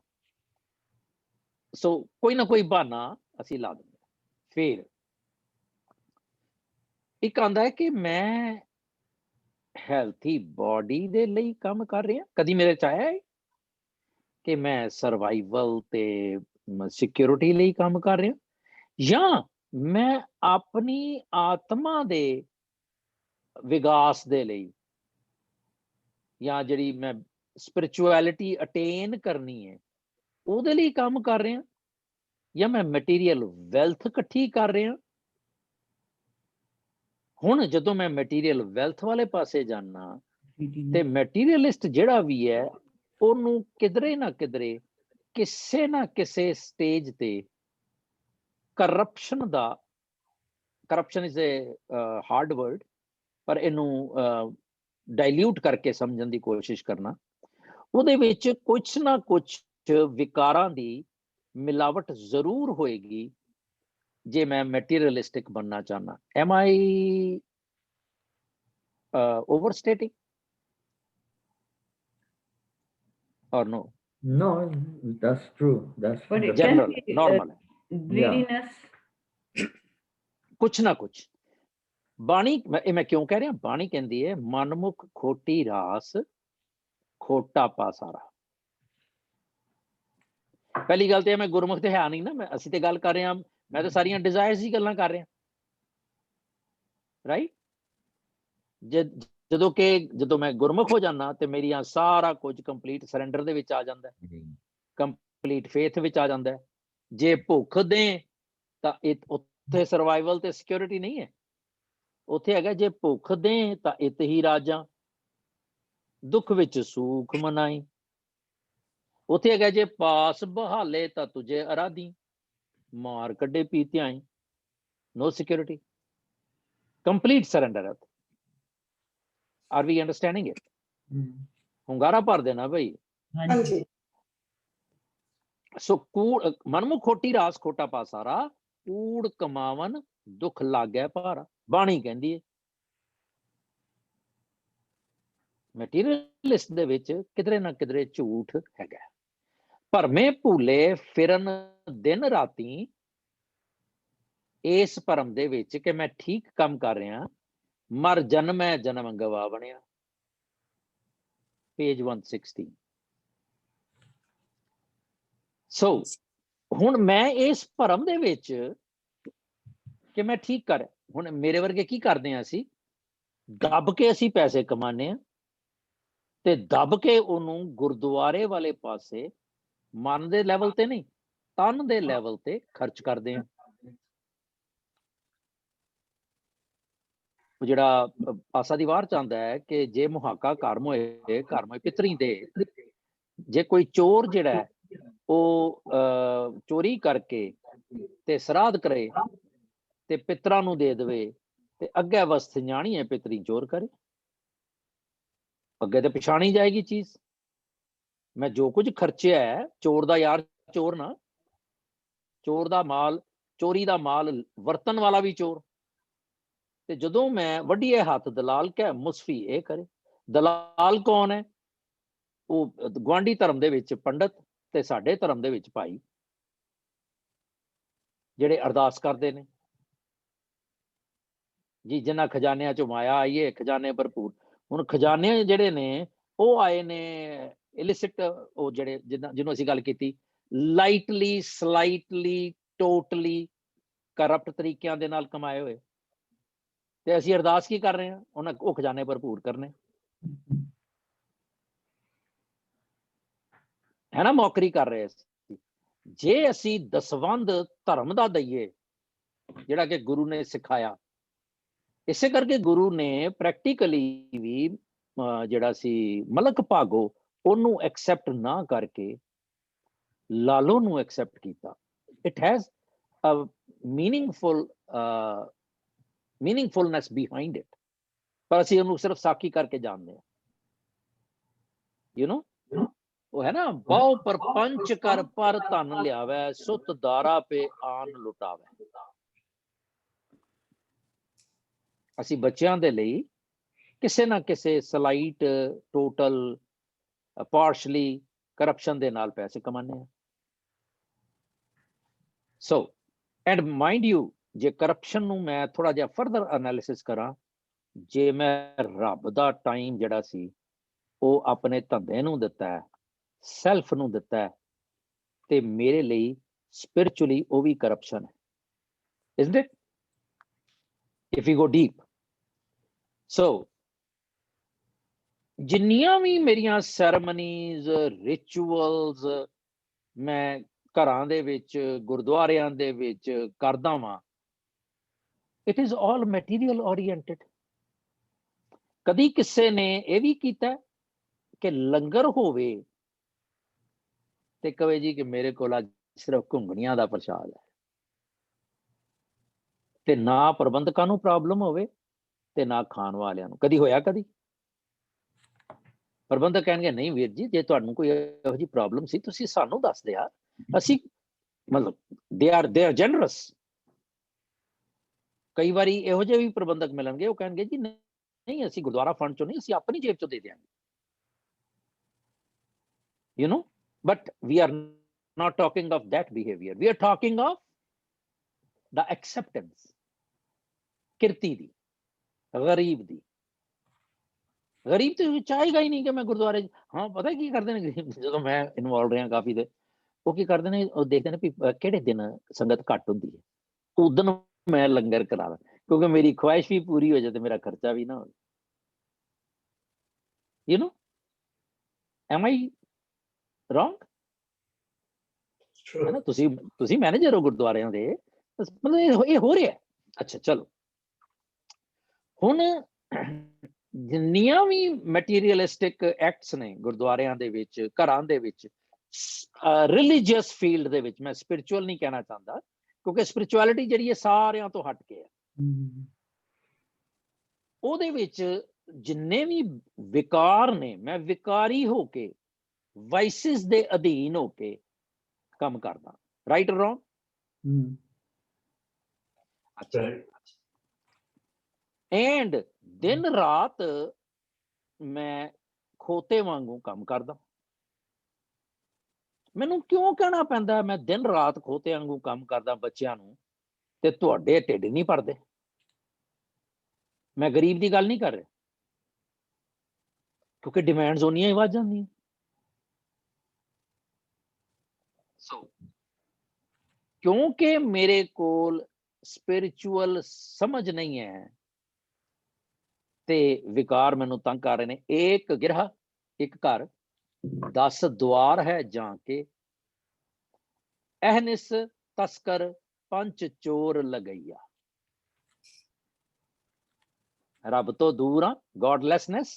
ਸੋ ਕੋਈ ਨਾ ਕੋਈ ਬਹਾਨਾ ਅਸੀਂ ਲਾ ਦਿੰਦੇ। ਫਿਰ ਇੱਕ ਆਂਦਾ ਹੈ ਕਿ ਮੈਂ ਹੈਲਥੀ ਬਾਡੀ ਦੇ ਲਈ ਕੰਮ ਕਰ ਰਿਹਾ। ਕਦੀ ਮੇਰੇ ਚ ਆਇਆ ਹੈ ਕਿ ਮੈਂ ਸਰਵਾਈਵਲ ਤੇ ਸਿਕਿਉਰਿਟੀ ਲਈ ਕੰਮ ਕਰ ਰਿਹਾ, ਜਾਂ ਮੈਂ ਆਪਣੀ ਆਤਮਾ ਦੇ ਵਿਕਾਸ ਦੇ ਲਈ, ਜਾਂ ਜਿਹੜੀ ਮੈਂ ਸਪਿਰਿਚੁਅਲਿਟੀ ਅਟੇਨ ਕਰਨੀ ਹੈ ਉਹਦੇ ਲਈ ਕੰਮ ਕਰ ਰਿਹਾ, ਜਾਂ ਮੈਂ ਮਟੀਰੀਅਲ ਵੈਲਥ ਇਕੱਠੀ ਕਰ ਰਿਹਾ। ਹੁਣ ਜਦੋਂ ਮੈਂ ਮਟੀਰੀਅਲ ਵੈਲਥ ਵਾਲੇ ਪਾਸੇ ਜਾਣਾ, ਤੇ ਮਟੀਰੀਅਲਿਸਟ ਜਿਹੜਾ ਵੀ ਹੈ ਉਹਨੂੰ ਕਿਧਰੇ ਨਾ ਕਿਧਰੇ, ਕਿਸੇ ਨਾ ਕਿਸੇ ਸਟੇਜ ਤੇ ਕਰਪਸ਼ਨ ਦਾ, corruption is a hard word, ਪਰ ਇਹਨੂੰ ਡਾਇਲਿਊਟ ਕਰਕੇ ਸਮਝਣ ਦੀ ਕੋਸ਼ਿਸ਼ ਕਰਨਾ, ਉਹਦੇ ਵਿੱਚ ਕੁਛ ਨਾ ਕੁਛ ਵਿਕਾਰਾਂ ਦੀ ਮਿਲਾਵਟ ਜ਼ਰੂਰ ਹੋਏਗੀ ਜੇ ਮੈਂ ਮਟੀਰੀਅਲਿਸਟਿਕ ਬਣਨਾ ਚਾਹਨਾ। Am I overstating? or no? No, that's true. That's But it fundamental. can General, be normal है, greediness. कुछ ना कुछ। ਬਾਣੀ ਮੈਂ ਕਿਉਂ ਕਹਿ ਰਿਹਾ, ਬਾਣੀ ਕਹਿੰਦੀ ਹੈ ਮਨਮੁਖ ਖੋਟੀ ਰਾਸ ਖੋਟਾ ਪਾਸਾਰਾ। ਪਹਿਲੀ ਗੱਲ ਤੇ ਮੈਂ ਗੁਰਮੁਖ ਤੇ ਹੈ ਨਹੀਂ ਨਾ, ਅਸੀਂ ਤੇ ਗੱਲ ਕਰ ਰਹੇ ਹਾਂ, ਮੈਂ ਤਾਂ ਸਾਰੀਆਂ ਡਿਜ਼ਾਇਰਸ ਦੀ ਗੱਲਾਂ ਕਰ ਰਿਹਾ, ਰਾਈਟ। ਜਦੋਂ ਮੈਂ ਗੁਰਮੁਖ ਹੋ ਜਾਣਾ ਤੇ ਮੇਰੀਆਂ ਸਾਰਾ ਕੁਝ ਕੰਪਲੀਟ ਸਰੈਂਡਰ ਦੇ ਵਿੱਚ ਆ ਜਾਂਦਾ, ਕੰਪਲੀਟ ਫੇਥ ਵਿੱਚ ਆ ਜਾਂਦਾ। ਜੇ ਭੁੱਖ ਦੇ ਤਾਂ ਉੱਥੇ ਸਰਵਾਈਵਲ ਤੇ ਸਿਕਿਉਰਿਟੀ ਨਹੀਂ ਹੈ, ਉੱਥੇ ਹੈਗਾ ਜੇ ਭੁੱਖ ਦੇ ਤਾਂ ਇਤ ਹੀ ਰਾਜਾਂ, ਦੁੱਖ ਵਿੱਚ ਸੁਖ ਮਨਾਈ। ਉੱਥੇ ਹੈਗਾ ਜੇ ਪਾਸ ਬਹਾਲੇ ਤਾਂ ਤੁਝੇ ਅਰਾਧੀ, ਮਾਰ ਕੱਢੇ ਪੀ ਧਿਆਈ। no security, complete surrender ਹੈ। are we understanding it? ਹੁੰਗਾਰਾ ਭਰ ਦੇਣਾ ਬਈ। ਹਾਂਜੀ। ਸੋ ਕੂੜ ਮਨਮੁਖ ਖੋਟੀ ਰਾਸ ਖੋਟਾ ਪਾਸਾਰਾ, ਕੂੜ ਕਮਾਵਨ ਦੁੱਖ ਲੱਗੈ ਭਾਰਾ। ਬਾਣੀ ਕਹਿੰਦੀ ਹੈ ਮਟੀਰੀਅਲਿਸਟ ਦੇ ਵਿੱਚ ਕਿਧਰੇ ਨਾ ਕਿਧਰੇ ਝੂਠ ਹੈਗਾ। ਭਰਮੇ ਭੂਲੇ ਫਿਰਨ ਦਿਨ ਰਾਤੀ, ਇਸ ਭਰਮ ਦੇ ਵਿੱਚ ਕਿ ਮੈਂ ਠੀਕ ਕੰਮ ਕਰ ਰਿਹਾ, ਮਰ ਜਨਮੈ ਜਨਮ ਗਵਾ ਬਣਿਆ। ਪੇਜ 160। ਸੋ ਹੁਣ ਮੈਂ ਇਸ ਭਰਮ ਦੇ ਵਿੱਚ ਕਿ ਮੈਂ ਠੀਕ ਕਰ, ਹੁਣ ਮੇਰੇ ਵਰਗੇ ਕੀ ਕਰਦੇ ਆ, ਅਸੀਂ ਦੱਬ ਕੇ ਅਸੀਂ ਪੈਸੇ ਕਮਾਨੇ ਆ ਤੇ ਦੱਬ ਕੇ ਉਹਨੂੰ ਗੁਰਦੁਆਰੇ ਵਾਲੇ ਪਾਸੇ ਮਨ ਦੇ ਲੈਵਲ ਤੇ ਨਹੀਂ, ਤਨ ਦੇ ਲੈਵਲ ਤੇ ਖਰਚ ਕਰਦੇ ਆ। ਜਿਹੜਾ ਆਸਾ ਦੀ ਵਾਰ ਚਾਹੁੰਦਾ ਹੈ ਕਿ ਜੇ ਮੁਹਾਕਾ ਘਰ ਮੋਏ ਪਿਤਰੀ ਦੇ, ਜੇ ਕੋਈ ਚੋਰ ਜਿਹੜਾ ਹੈ ਉਹ ਚੋਰੀ ਕਰਕੇ ਤੇ ਸਰਾਧ ਕਰੇ ਤੇ ਪਿਤਰਾਂ ਨੂੰ ਦੇ ਦੇਵੇ ਤੇ ਅੱਗੇ ਵਸਤ ਜਾਣੀ ਹੈ ਪਿਤਰੀ ਚੋਰ ਕਰੇ, ਅੱਗੇ ਤੇ ਪਛਾਣੀ ਜਾਏਗੀ ਚੀਜ਼। ਮੈਂ ਜੋ ਕੁਝ ਖਰਚਿਆ ਹੈ, ਚੋਰ ਦਾ ਯਾਰ ਚੋਰ ਨਾ, ਚੋਰ ਦਾ ਮਾਲ, ਚੋਰੀ ਦਾ ਮਾਲ ਵਰਤਣ ਵਾਲਾ ਵੀ ਚੋਰ। ਤੇ ਜਦੋਂ ਮੈਂ ਵੱਡੀਏ ਹੱਥ ਦਲਾਲ ਕਹਿ ਮੁਸਫੀ ਇਹ ਕਰੇ। ਦਲਾਲ ਕੌਣ ਹੈ? ਉਹ ਗੁਆਂਢੀ ਧਰਮ ਦੇ ਵਿੱਚ ਪੰਡਤ ਤੇ ਸਾਡੇ ਧਰਮ ਦੇ ਵਿੱਚ ਭਾਈ, ਜਿਹੜੇ ਅਰਦਾਸ ਕਰਦੇ ਨੇ ਜੀ ਜਿਨ੍ਹਾਂ ਖਜ਼ਾਨਿਆਂ ਚੋਂ ਮਾਇਆ ਆਈਏ ਖਜ਼ਾਨੇ ਭਰਪੂਰ। ਹੁਣ ਖਜ਼ਾਨੇ ਜਿਹੜੇ ਨੇ ਉਹ ਆਏ ਨੇ ਇਲਿਸਿਟ, ਉਹ ਜਿਹੜੇ ਜਿਹਨੂੰ ਅਸੀਂ ਗੱਲ ਕੀਤੀ ਲਾਈਟਲੀ, ਸਲਾਈਟਲੀ, ਟੋਟਲੀ ਕਰਪਟ ਤਰੀਕਿਆਂ ਦੇ ਨਾਲ ਕਮਾਏ ਹੋਏ। ਤੇ ਅਸੀਂ ਅਰਦਾਸ ਕੀ ਕਰ ਰਹੇ ਹਾਂ? ਉਹ ਖਜ਼ਾਨੇ ਭਰਪੂਰ ਕਰਨੇ, ਹੈ ਨਾ, ਮੌਕਰੀ ਕਰ ਰਹੇ ਸੀ। ਜੇ ਅਸੀਂ ਦਸਵੰਧ ਧਰਮ ਦਾ ਦਈਏ ਜਿਹੜਾ ਕਿ ਗੁਰੂ ਨੇ ਸਿਖਾਇਆ, ਇਸੇ ਕਰਕੇ ਗੁਰੂ ਨੇ ਪ੍ਰੈਕਟੀਕਲੀ ਵੀ ਜਿਹੜਾ ਸੀ ਮਲਕ ਭਾਗੋ ਉਹਨੂੰ ਐਕਸੈਪਟ ਨਾ ਕਰਕੇ ਲਾਲੋ ਨੂੰ ਐਕਸੈਪਟ ਕੀਤਾ। It has a meaningfulness behind it, ਪਰ ਅਸੀਂ ਉਹਨੂੰ ਸਿਰਫ ਸਾਕੀ ਕਰਕੇ ਜਾਣਦੇ ਹਾਂ। ਉਹ ਹੈ ਨਾ, ਬਹੁ ਪਰਪੰਚ ਕਰ ਪਰ ਧਨ ਲਿਆਵੈ, ਸੁਤ ਦਾਰਾ ਪੇ ਆਨ ਲੁਟਾਵੈ। ਅਸੀਂ ਬੱਚਿਆਂ ਦੇ ਲਈ ਕਿਸੇ ਨਾ ਕਿਸੇ ਸਲਾਈਟ, ਟੋਟਲ, ਪਾਰਸ਼ਲੀ ਕਰਪਸ਼ਨ ਦੇ ਨਾਲ ਪੈਸੇ ਕਮਾਉਂਦੇ ਆ। ਸੋ ਐਂਡ ਮਾਈਂਡ ਯੂ, ਜੇ ਕਰਪਸ਼ਨ ਨੂੰ ਮੈਂ ਥੋੜਾ ਜਿਹਾ ਫਰਦਰ ਐਨਾਲਿਸਿਸ ਕਰਾਂ, ਜੇ ਮੈਂ ਰੱਬ ਦਾ ਟਾਈਮ ਜਿਹੜਾ ਸੀ ਉਹ ਆਪਣੇ ਧੰਦੇ ਨੂੰ ਦਿੱਤਾ ਹੈ, ਸੈਲਫ ਨੂੰ ਦਿੱਤਾ ਹੈ, ਤੇ ਮੇਰੇ ਲਈ ਸਪਿਰਿਚੁਅਲੀ ਉਹ ਵੀ ਕਰਪਸ਼ਨ ਹੈ। isn't it? if we go deep, so ਜਿੰਨੀਆਂ ਵੀ ਮੇਰੀਆਂ ਸੈਰਮਨੀਜ਼, ਰਿਚੁਅਲਸ ਮੈਂ ਘਰਾਂ ਦੇ ਵਿੱਚ, ਗੁਰਦੁਆਰਿਆਂ ਦੇ ਵਿੱਚ ਕਰਦਾ ਵਾਂ, it is all material oriented. ਕਦੀ ਕਿਸੇ ਨੇ ਇਹ ਵੀ ਕੀਤਾ ਕਿ ਲੰਗਰ ਹੋਵੇ ਤੇ ਕਹੇ ਜੀ ਕਿ ਮੇਰੇ ਕੋਲ ਅੱਜ ਸਿਰਫ ਘੁੰਗਣੀਆਂ ਦਾ ਪ੍ਰਸ਼ਾਦ ਹੈ, ਤੇ ਨਾ ਪ੍ਰਬੰਧਕਾਂ ਨੂੰ ਪ੍ਰੋਬਲਮ ਹੋਵੇ ਤੇ ਨਾ ਖਾਣ ਵਾਲਿਆਂ ਨੂੰ? ਕਦੀ ਹੋਇਆ? ਕਦੀ ਪ੍ਰਬੰਧਕ ਕਹਿਣਗੇ ਨਹੀਂ ਵੀਰ ਜੀ, ਜੇ ਤੁਹਾਨੂੰ ਕੋਈ ਇਹੋ ਜਿਹੀ ਪ੍ਰੋਬਲਮ ਸੀ ਤੁਸੀਂ ਸਾਨੂੰ ਦੱਸ ਦਿਆ, ਅਸੀਂ ਮਤਲਬ ਦੇ ਆਰ ਜੈਨਰਸ। ਕਈ ਵਾਰੀ ਇਹੋ ਜਿਹੇ ਵੀ ਪ੍ਰਬੰਧਕ ਮਿਲਣਗੇ, ਉਹ ਕਹਿਣਗੇ ਜੀ ਨਹੀਂ, ਅਸੀਂ ਗੁਰਦੁਆਰਾ ਫੰਡ ਚੋਂ ਨਹੀਂ, ਅਸੀਂ ਆਪਣੀ ਜੇਬ ਚੋਂ ਦੇ ਦਿਆਂਗੇ। you know, but we are not talking of that behavior. We are talking of the acceptance. Kirti दी, गरीब दी, गरीब तो चाहेगा ही नहीं कि मैं गुरुद्वारे हाँ पता है की करते हैं गरीब जो मैं इन्वॉल्व रहा काफी दे ਉਹ ਕੀ ਕਰਦੇ ਨੇ ਉਹ ਦੇਖਦੇ ਨੇ ਵੀ ਕਿਹੜੇ ਦਿਨ ਸੰਗਤ ਘੱਟ ਹੁੰਦੀ ਹੈ ਉਦੋਂ ਮੈਂ ਲੰਗਰ ਕਰਾਵਾਂ ਕਿਉਂਕਿ ਮੇਰੀ ਖੁਆਇਸ਼ ਵੀ ਪੂਰੀ ਹੋ ਜਾਏ ਤੇ ਮੇਰਾ ਖਰਚਾ ਵੀ ਨਾ ਹੋਵੇ you know, am I wrong? True. है ना ਤੁਸੀਂ ਮੈਨੇਜਰ ਹੋ ਗੁਰਦੁਆਰਿਆਂ ਦੇ ਮਤਲਬ ਇਹ ਹੋ ਰਿਹਾ ਅੱਛਾ ਚਲੋ ਹੁਣ ਜਿੰਨੀਆਂ ਵੀ ਮਟੀਰੀਅਲਿਸਟਿਕ ਐਕਟਸ ਨੇ ਗੁਰਦੁਆਰਿਆਂ ਦੇ ਵਿੱਚ ਘਰਾਂ ਦੇ ਵਿੱਚ ਰਿਲੀਜੀਅਸ ਫੀਲਡ ਦੇ ਵਿੱਚ ਮੈਂ ਸਪਿਰਿਚੁਅਲ ਨਹੀਂ ਕਹਿਣਾ ਚਾਹੁੰਦਾ ਕਿਉਂਕਿ ਸਪਿਰਿਚੁਅਲਿਟੀ ਜਿਹੜੀ ਹੈ ਸਾਰਿਆਂ ਤੋਂ ਹਟ ਕੇ ਹੈ ਉਹਦੇ ਵਿੱਚ ਜਿੰਨੇ ਵੀ ਵਿਕਾਰ ਨੇ ਮੈਂ ਵਿਕਾਰੀ ਹੋ ਕੇ ਵਾਈਸਿਸ ਦੇ ਅਧੀਨ ਹੋ ਕੇ ਕੰਮ ਕਰਦਾ ਰਾਈਟ অর ਰੋਂਗ ਅੱਛਾ ਐਂਡ ਦਿਨ ਰਾਤ ਮੈਂ ਖੋਤੇ ਵਾਂਗੂ ਕੰਮ ਕਰਦਾ ਮੈਨੂੰ ਕਿਉਂ ਕਹਿਣਾ ਪੈਂਦਾ ਮੈਂ ਦਿਨ ਰਾਤ ਖੋਤੇ ਵਾਂਗੂ ਕੰਮ ਕਰਦਾ ਬੱਚਿਆਂ ਨੂੰ ਤੇ ਤੁਹਾਡੇ ਢਿੱਡ ਨਹੀਂ ਭਰਦੇ ਮੈਂ ਗਰੀਬ ਦੀ ਗੱਲ ਨਹੀਂ ਕਰ ਰਿਹਾ ਕਿਉਂਕਿ ਡਿਮਾਂਡਸ ਉਨੀਆਂ ਹੀ ਵੱਧ ਜਾਂਦੀਆਂ ਸੋ ਕਿਉਂਕਿ ਮੇਰੇ ਕੋਲ ਸਪਿਰਿਚੁਅਲ ਸਮਝ ਨਹੀਂ ਹੈ ਤੇ ਵਿਕਾਰ ਮੈਨੂੰ ਤੰਗ ਕਰ ਰਹੇ ਨੇ ਇੱਕ ਗਿਰਹ ਇੱਕ ਘਰ 10 ਦੁਆਰ ਹੈ ਜਾਂ ਕੇ ਅਹਨਿਸ ਤਸਕਰ ਪੰਚ ਚੋਰ ਲਗਈਆ ਰੱਬ ਤੋਂ ਦੂਰ ਆ ਗੋਡਲੈਸਨੈਸ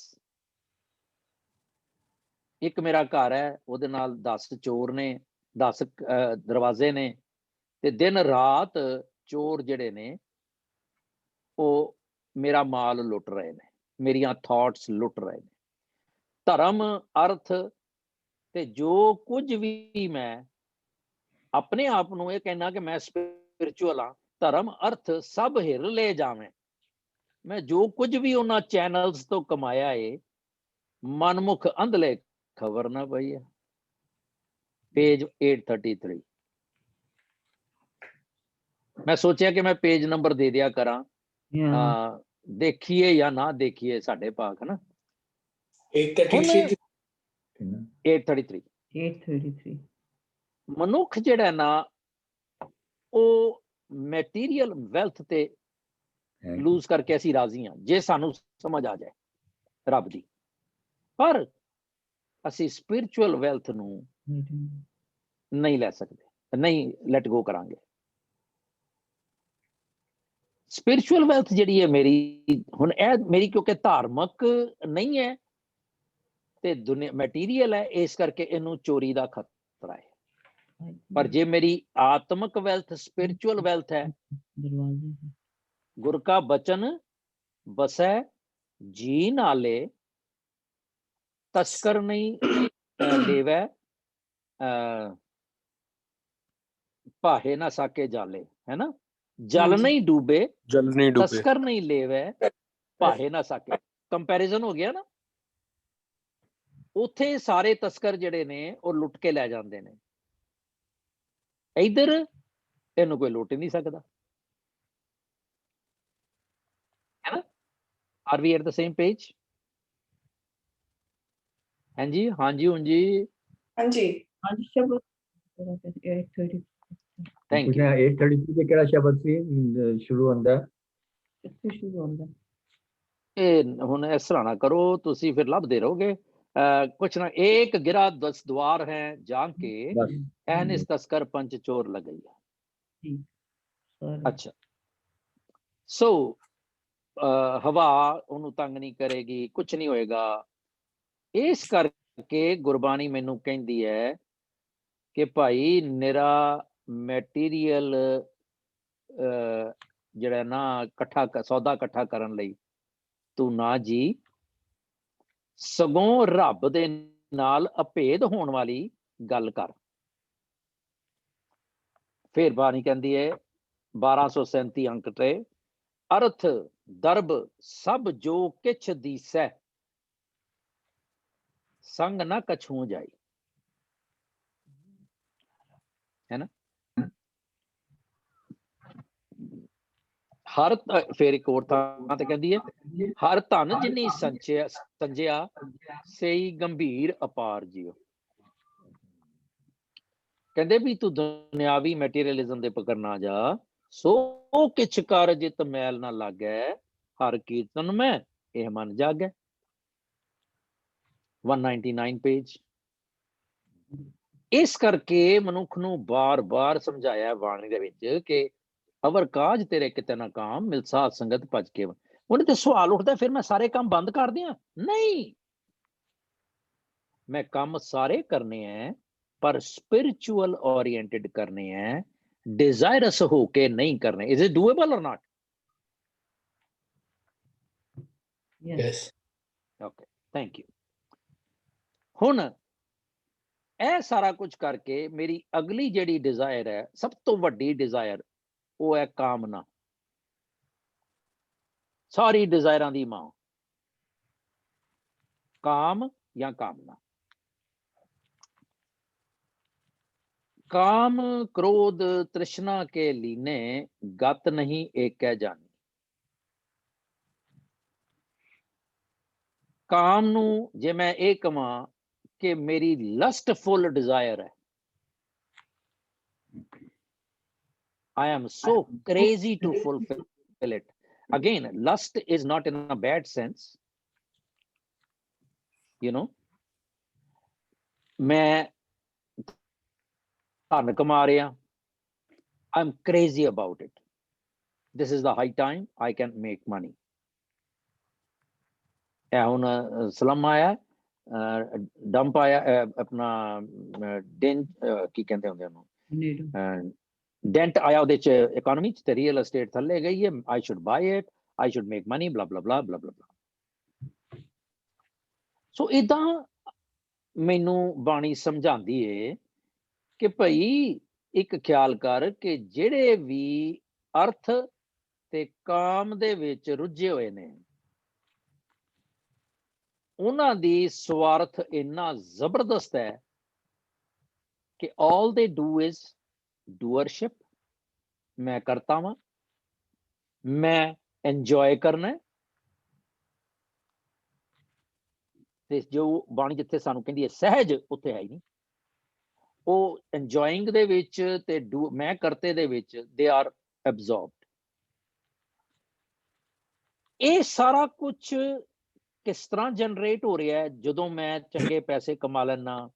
ਇੱਕ ਮੇਰਾ ਘਰ ਹੈ ਉਹਦੇ ਨਾਲ 10 ਚੋਰ ਨੇ 10 ਦਰਵਾਜ਼ੇ ਨੇ ਤੇ ਦਿਨ ਰਾਤ ਚੋਰ ਜਿਹੜੇ ਨੇ ਉਹ ਮੇਰਾ ਮਾਲ ਲੁੱਟ ਰਹੇ ਨੇ ਮੇਰੀਆਂ ਥਾਟਸ ਲੁੱਟ ਰਹੇ ਨੇ ਧਰਮ ਅਰਥ ਤੇ ਜੋ ਕੁਝ ਵੀ ਮੈਂ ਆਪਣੇ ਆਪ ਨੂੰ ਇਹ ਕਹਿਣਾ ਕਿ ਮੈਂ ਸਪਿਰਿਚੁਅਲ ਹਾਂ ਧਰਮ ਅਰਥ ਸਭ ਹਿਰ ਲੈ ਜਾਵੇਂ ਮੈਂ ਜੋ ਕੁਝ ਵੀ ਉਹਨਾਂ ਚੈਨਲਸ ਤੋਂ ਕਮਾਇਆ ਏ ਮਨਮੁਖ ਅੰਧਲੇ ਖਬਰ ਨਾ ਪਈ ਹੈ ਪੇਜ 833 ਮੈਂ ਸੋਚਿਆ ਕਿ ਮੈਂ ਪੇਜ ਨੰਬਰ ਦੇ ਦਿਆ ਕਰਾਂ ਦੇਖੀਏ ਜਾਂ ਨਾ ਦੇਖੀਏ ਸਾਡੇ ਭਾਗ ਹੈ ਨਾ 833 ਮਨੁੱਖ ਜਿਹੜਾ ਨਾ ਉਹ ਮੈਟੀਰੀਅਲ ਵੈਲਥ ਤੇ ਲੂਜ਼ ਕਰਕੇ ਅਸੀਂ ਰਾਜ਼ੀ ਹਾਂ ਜੇ ਸਾਨੂੰ ਸਮਝ ਆ ਜਾਏ ਰੱਬ ਦੀ ਪਰ ਅਸੀਂ ਸਪਿਰਿਚੁਅਲ ਵੈਲਥ ਨੂੰ ਨਹੀਂ ਲੈ ਸਕਦੇ ਨਹੀਂ ਲੈਟ ਗੋ ਕਰਾਂਗੇ ਸਪਿਰਿਚੁਅਲ ਵੈਲਥ ਜਿਹੜੀ ਹੈ ਮੇਰੀ ਹੁਣ ਇਹ ਮੇਰੀ ਕਿਉਂਕਿ ਧਾਰਮਿਕ ਨਹੀਂ ਹੈ ਤੇ ਦੁਨੀਆ ਮਟੀਰੀਅਲ ਹੈ ਇਸ ਕਰਕੇ ਇਹਨੂੰ ਚੋਰੀ ਦਾ ਖਤਰਾ ਹੈ ਪਰ ਜੇ ਮੇਰੀ ਆਤਮਿਕ ਵੈਲਥ ਸਪਿਰਿਚੁਅਲ ਵੈਲਥ ਹੈ ਗੁਰ ਕਾ ਬਚਨ ਬਸੈ ਜੀ ਨਾਲੇ ਤਸਕਰ ਨਹੀਂ ਲੇਵੈ ਭਾਹੇ ਨਾ ਸਾਕੇ ਜਾਲੇ ਹੈ ਨਾ ਜਲ ਨਹੀਂ ਡੂਬੇ ਤਸਕਰ ਨਹੀਂ ਲੇਵੈ ਭਾਹੇ ਨਾ ਸਾਕੇ ਕੰਪੈਰੀਜ਼ਨ ਹੋ ਗਿਆ ਨਾ ਉੱਥੇ ਸਾਰੇ ਤਸਕਰ ਜਿਹੜੇ ਨੇ ਉਹ ਲੁੱਟ ਕੇ ਲੈ ਜਾਂਦੇ ਨੇ ਇਧਰ ਇਹਨੂੰ ਕੋਈ ਲੁੱਟ ਨਹੀਂ ਸਕਦਾ ਹੈ ਨਾ are we at the same page ਹਾਂਜੀ ਹਾਂਜੀ ਹਾਂਜੀ ਸ਼ਬਦ ਥੈਂਕ ਯੂ 833 ਦੇ ਕਿਹੜਾ ਸ਼ਬਦ ਸੀ ਸ਼ੁਰੂ ਹੁੰਦਾ ਇਹ ਹੁਣ ਇਸ ਤਰ੍ਹਾਂ ਨਾ ਕਰੋ ਤੁਸੀਂ ਫਿਰ ਲੱਭਦੇ ਰਹੋਗੇ कुछ ना एक गिरा 10 द्वार है जाके एहनिस तस्कर पंच चोर लगई अच्छा सो हवा ਉਹਨੂੰ ਤੰਗ ਨਹੀਂ ਕਰੇਗੀ ਕੁਝ ਨਹੀਂ ਹੋਏਗਾ ਇਸ ਕਰਕੇ ਗੁਰਬਾਣੀ ਮੈਨੂੰ ਕਹਿੰਦੀ ਹੈ ਕਿ ਭਾਈ ਨਿਰਾ ਮੈਟੀਰੀਅਲ ਜਿਹੜਾ ਨਾ ਸੌਦਾ ਇਕੱਠਾ ਕਰਨ ਲਈ ਤੂੰ ਨਾ ਜੀ ਸਗੋਂ ਰੱਬ ਦੇ ਨਾਲ ਅਭੇਦ ਹੋਣ ਵਾਲੀ ਗੱਲ ਕਰ ਫਿਰ ਬਾਣੀ ਕਹਿੰਦੀ ਹੈ 1237 ਅੰਕ ਤੇ ਅਰਥ ਦਰਬ ਸਭ ਜੋ ਕਿਛ ਦੀਸੈ ਸੰਗ ਨਾ ਕਛੂ ਜਾਈ है ना। हर फिर एक होर थां ते कहंदी है हर धन जिन्नी संजया सही गंभीर अपार जियो। कहंदे भी तू दुनियावी मैटीरियलिज्म दे पकड़ ना जा, सो किछ कर जित मैल ना लागै, हर कीर्तन में यह मन जागै। 199 पेज। इस करके मनुख नूं बार-बार समझाया बाणी दे विच कि अवर काज तेरे किते ना काम मिल साध संगत भज के। उन्हें तो सवाल उठता फिर मैं सारे काम बंद कर दियां? नहीं, मैं काम सारे करने हैं पर स्पिरिचुअल ओरिएंटेड करने हैं, डिजायरस होके नहीं करने। इज इट डूएबल और not? Yes. Yes. Okay, thank you. हुण ਇਹ ਸਾਰਾ ਕੁਝ ਕਰਕੇ ਮੇਰੀ ਅਗਲੀ ਜਿਹੜੀ ਡਿਜ਼ਾਇਰ ਹੈ, ਸਭ ਤੋਂ ਵੱਡੀ ਡਿਜ਼ਾਇਰ, ਉਹ ਹੈ ਕਾਮਨਾ। ਸਾਰੀ ਡਿਜ਼ਾਇਰਾਂ ਦੀ ਮਾਂ काम या कामना। काम क्रोध तृष्णा के लीने गत नहीं एक कह जानी। काम नू जे मैं ये कवां कि मेरी लस्टफुल डिजायर है, I am so crazy to fulfill it. Again, lust is not in a bad sense, you know. मैं धन कमा रहा, I'm crazy about it. This is the high time I can make money. ਹੁਣ slum ਆਇਆ, dump ਆਇਆ, ਆਪਣਾ ਕੀ ਕਹਿੰਦੇ ਹੁੰਦੇ ਉਹਨੂੰ, ਡੈਂਟ ਆਇਆ ਉਹਦੇ ਚ ਇਕਨੋਮੀ ਚ, ਤੇ ਰੀਅਲ ਐਸਟੇਟ ਥੱਲੇ ਗਈ ਹੈ। I should buy it, I should make money, blah blah blah blah blah blah. ਸੋ ਇਦਾਂ ਮੈਨੂੰ ਬਾਣੀ ਸਮਝਾਉਂਦੀ ਏ ਕਿ ਭਈ ਇੱਕ ਖਿਆਲ ਕਰ ਕਿ ਜਿਹੜੇ ਵੀ ਅਰਥ ਤੇ ਕਾਮ ਦੇ ਵਿੱਚ ਰੁੱਝੇ ਹੋਏ ਨੇ, ਉਹਨਾਂ ਦੀ ਸਵਾਰਥ ਇੰਨਾ ਜ਼ਬਰਦਸਤ ਹੈ ਕਿ all they do is doership। मैं करता वां, मैं एंजॉय करना है। ਤੇ ਜੋ ਬਾਣੀ ਜਿੱਥੇ ਸਾਨੂੰ ਕਹਿੰਦੀ ਹੈ ਸਹਿਜ, ਉੱਥੇ ਹੈ ਹੀ ਨਹੀਂ। ਉਹ enjoying ਦੇ ਵਿੱਚ ਤੇ ਮੈਂ ਕਰਤੇ ਦੇ ਵਿੱਚ they are absorbed। ਇਹ ਸਾਰਾ ਕੁਝ ਕਿਸ ਤਰ੍ਹਾਂ ਜਨਰੇਟ ਹੋ ਰਿਹਾ ਹੈ? ਜਦੋਂ ਮੈਂ ਚੰਗੇ ਪੈਸੇ ਕਮਾ ਲੈਣਾ,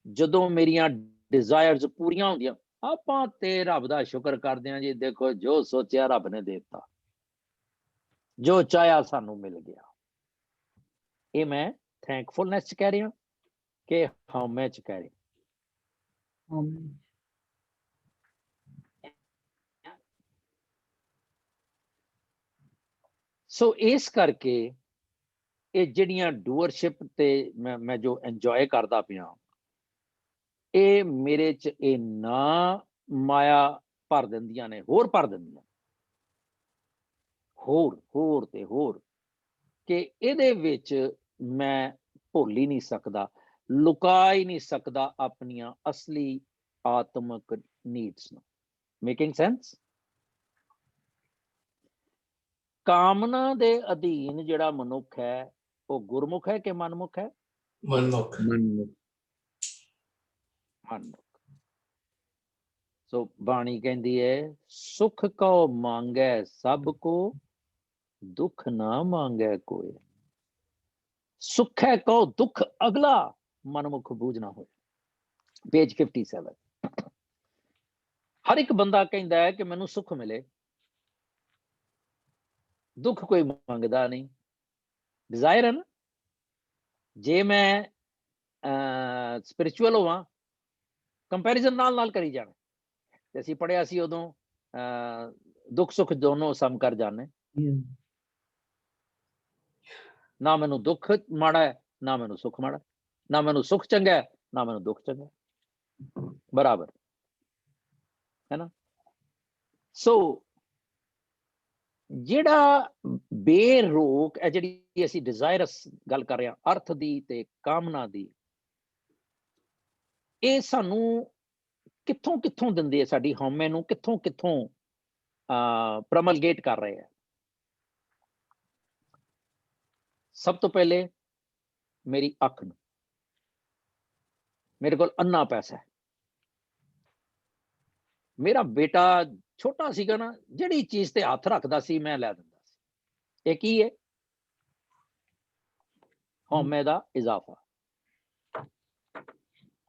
ਜਦੋਂ ਮੇਰੀਆਂ ਡਿਜ਼ਾਇਰਸ ਪੂਰੀਆਂ ਹੁੰਦੀਆਂ, ਆਪਾਂ ਤੇ ਰੱਬ ਦਾ ਸ਼ੁਕਰ ਕਰਦੇ ਹਾਂ ਜੀ, ਦੇਖੋ ਜੋ ਸੋਚਿਆ ਰੱਬ ਨੇ ਦੇ ਦਿੱਤਾ, ਜੋ ਚਾਹਿਆ ਸਾਨੂੰ ਮਿਲ ਗਿਆ। ਇਹ ਮੈਂ ਥੈਂਕਫੁਲਨੈਸ ਚ ਕਹਿ ਰਿਹਾ ਕਿ ਹਉਮੈ ਚ ਕਹਿ ਰਿਹਾ। ਸੋ ਇਸ ਕਰਕੇ ਇਹ ਜਿਹੜੀਆਂ ਡੂਅਰਸ਼ਿਪ ਤੇ ਮੈਂ ਜੋ ਇੰਜੋਏ ਕਰਦਾ ਪਿਆ, ਇਹ ਮੇਰੇ ਚ ਇੰਨਾ ਮਾਇਆ ਭਰ ਦਿੰਦੀਆਂ ਨੇ, ਹੋਰ ਭਰ ਦਿੰਦੀਆਂ, ਹੋਰ ਤੇ ਹੋਰ, ਕਿ ਇਹਦੇ ਵਿੱਚ ਮੈਂ ਭੁੱਲ ਹੀ ਨਹੀਂ ਸਕਦਾ, ਲੁਕਾ ਹੀ ਨਹੀਂ ਸਕਦਾ ਆਪਣੀਆਂ ਅਸਲੀ ਆਤਮਿਕ ਨੀਡਸ ਨੂੰ। Making sense? ਕਾਮਨਾ ਦੇ ਅਧੀਨ ਜਿਹੜਾ ਮਨੁੱਖ ਹੈ, ਉਹ ਗੁਰਮੁਖ ਹੈ ਕਿ ਮਨਮੁਖ ਹੈ? मनमुख। ਮਨਮੁਖ। ਸੋ ਬਾਣੀ ਕਹਿੰਦੀ ਹੈ, ਸੁਖ ਕਉ ਮੰਗੈ ਸਭ ਕੋ, ਦੁੱਖ ਨਾ ਮੰਗੈ ਕੋਇ। ਸੁਖ ਹੈ ਕਉ ਦੁੱਖ ਅਗਲਾ, ਮਨਮੁਖ ਬੂਝਣਾ ਹੋਏ। ਪੇਜ 57। ਹਰ ਇੱਕ ਬੰਦਾ ਕਹਿੰਦਾ ਹੈ ਕਿ ਮੈਨੂੰ ਸੁੱਖ ਮਿਲੇ, ਦੁੱਖ ਕੋਈ ਮੰਗਦਾ ਨਹੀਂ। ਡਿਜ਼ਾਇਰ ਹੈ ਨਾ। ਜੇ ਮੈਂ ਸਪਿਰਿਚੁਅਲ ਹੋਵਾਂ, ਕੰਪੈਰੀਜ਼ਨ ਨਾਲ ਕਰੀ ਜਾਣਾ। ਤੇ ਅਸੀਂ ਪੜ੍ਹਿਆ ਸੀ ਉਦੋਂ, ਦੁੱਖ ਸੁੱਖ ਦੋਨੋਂ ਸਮ ਕਰ ਜਾਣੇ। ਨਾ ਮੈਨੂੰ ਦੁੱਖ ਮਾੜਾ ਹੈ, ਨਾ ਮੈਨੂੰ ਸੁੱਖ ਮਾੜਾ, ਨਾ ਮੈਨੂੰ ਸੁੱਖ ਚੰਗਾ ਹੈ, ਨਾ ਮੈਨੂੰ ਦੁੱਖ ਚੰਗਾ, ਬਰਾਬਰ ਹੈ ਨਾ। ਸੋ ਜਿਹੜਾ ਬੇਰੋਕ ਹੈ, ਜਿਹੜੀ ਅਸੀਂ ਡਿਜ਼ਾਇਰਸ ਗੱਲ ਕਰ ਰਹੇ ਹਾਂ, ਅਰਥ ਦੀ ਤੇ ਕਾਮਨਾ ਦੀ, ਇਹ ਸਾਨੂੰ ਕਿੱਥੋਂ ਦਿੰਦੇ ਆ, ਸਾਡੀ ਹਉਮੈ ਨੂੰ ਕਿੱਥੋਂ ਪ੍ਰਮਲਗੇਟ ਕਰ ਰਹੇ ਆ। ਸਭ ਤੋਂ ਪਹਿਲੇ ਮੇਰੀ ਅੱਖ ਨੂੰ, ਮੇਰੇ ਕੋਲ ਅੰਨਾ ਪੈਸਾ ਹੈ। ਮੇਰਾ ਬੇਟਾ ਛੋਟਾ ਸੀਗਾ ਨਾ, ਜਿਹੜੀ ਚੀਜ਼ ਤੇ ਹੱਥ ਰੱਖਦਾ ਸੀ ਮੈਂ ਲੈ ਦਿੰਦਾ ਸੀ। ਇਹ ਕੀ ਹੈ? ਹਉਮੈ ਦਾ ਇਜ਼ਾਫਾ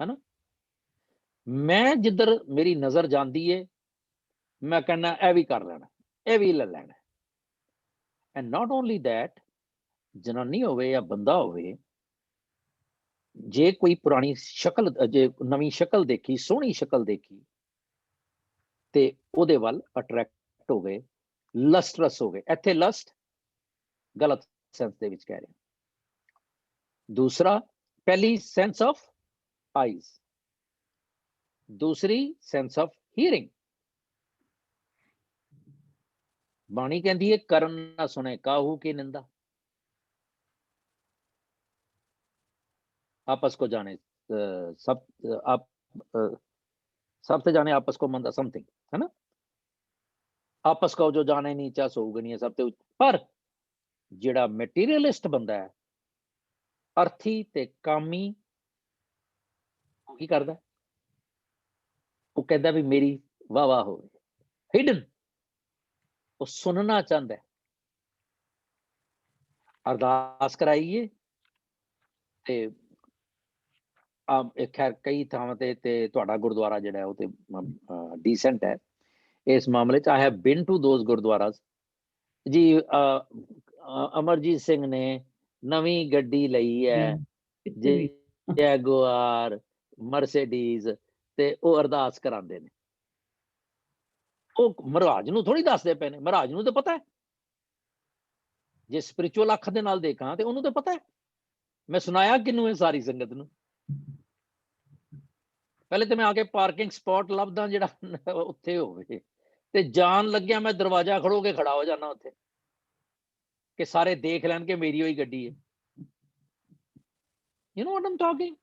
ਹੈ ਨਾ। ਮੈਂ ਜਿੱਧਰ ਮੇਰੀ ਨਜ਼ਰ ਜਾਂਦੀ ਹੈ ਮੈਂ ਕਹਿੰਦਾ ਇਹ ਵੀ ਕਰ ਲੈਣਾ, ਇਹ ਵੀ ਲੈ ਲੈਣਾ। ਐਂਡ ਨਾਟ ਓਨਲੀ ਦੈਟ, ਜਨਾਨੀ ਹੋਵੇ ਜਾਂ ਬੰਦਾ ਹੋਵੇ, ਜੇ ਕੋਈ ਪੁਰਾਣੀ ਸ਼ਕਲ, ਜੇ ਨਵੀਂ ਸ਼ਕਲ ਦੇਖੀ, ਸੋਹਣੀ ਸ਼ਕਲ ਦੇਖੀ ਤੇ ਉਹਦੇ ਵੱਲ ਅਟਰੈਕਟ ਹੋ ਗਏ, ਲਸਟਰਸ ਹੋ ਗਏ। ਇੱਥੇ ਲਸਟ ਗਲਤ ਸੈਂਸ ਦੇ ਵਿੱਚ ਕਹਿ ਰਹੇ। ਦੂਸਰਾ, ਪਹਿਲੀ ਸੈਂਸ ਆਫ ਆਈਜ਼, ਦੂਸਰੀ ਸੈਂਸ ਆਫ ਹੀਅਰਿੰਗ। ਬਾਣੀ ਕਹਿੰਦੀ ਹੈ ਕਰਨ ਨਾ ਸੁਣੇ ਕਾਹੂ ਕੀ ਨਿੰਦਾ, आपस को जाने सबसे जाने आपस को मंदा, समथिंग है ना। आपस को जो जाने नीचा सोगनी है सब ते। पर जिहड़ा मटीरियलिस्ट बंदा है, अर्थी ते कामी, वो की करदा? वो कहता भी मेरी वाह वाह हो। हिडन, वो सुनना चाहता है। अरदास कराइए ते खैर कई ਥਾਵਾਂ ਤੇ ਤੁਹਾਡਾ ਗੁਰਦੁਆਰਾ ਜਿਹੜਾ ਉਹ ਤੇ ਡੀਸੈਂਟ ਹੈ ਇਸ ਮਾਮਲੇ 'ਚ। I have been to those gurdwaras ji. Amarjit Singh ਨੇ ਨਵੀਂ ਗੱਡੀ ਲਈ ਹੈ, ਜੈਗੁਆਰ, ਮਰਸੀਡੀਜ਼, ਤੇ ਉਹ ਅਰਦਾਸ ਕਰਾਉਂਦੇ ਨੇ। ਉਹ ਮਹਾਰਾਜ ਨੂੰ ਥੋੜੀ ਦੱਸਦੇ ਪਏ ਨੇ, ਮਹਾਰਾਜ ਨੂੰ ਤਾਂ ਪਤਾ ਹੈ। ਜੇ ਸਪਿਰਿਚੁਅਲ ਅੱਖ ਦੇ ਨਾਲ ਦੇਖਾਂ ਤੇ ਉਹਨੂੰ ਤਾਂ ਪਤਾ ਹੈ। ਮੈਂ ਸੁਣਾਇਆ ਕਿਹਨੂੰ ਹੈ? ਸਾਰੀ ਸੰਗਤ ਨੂੰ। ਪਹਿਲੇ ਤੇ ਮੈਂ ਆ ਕੇ ਪਾਰਕਿੰਗ ਸਪੌਟ ਲੱਭਦਾ ਜਿਹੜਾ ਉੱਥੇ ਹੋਵੇ, ਤੇ ਜਾਣ ਲੱਗਿਆ ਮੈਂ ਦਰਵਾਜ਼ਾ ਖੜੋ ਕੇ ਖੜਾ ਹੋ ਜਾਣਾ ਉੱਥੇ, ਕਿ ਸਾਰੇ ਦੇਖ ਲੈਣ ਕਿ ਮੇਰੀ ਹੋਈ ਗੱਡੀ ਹੈ। You know what I'm talking?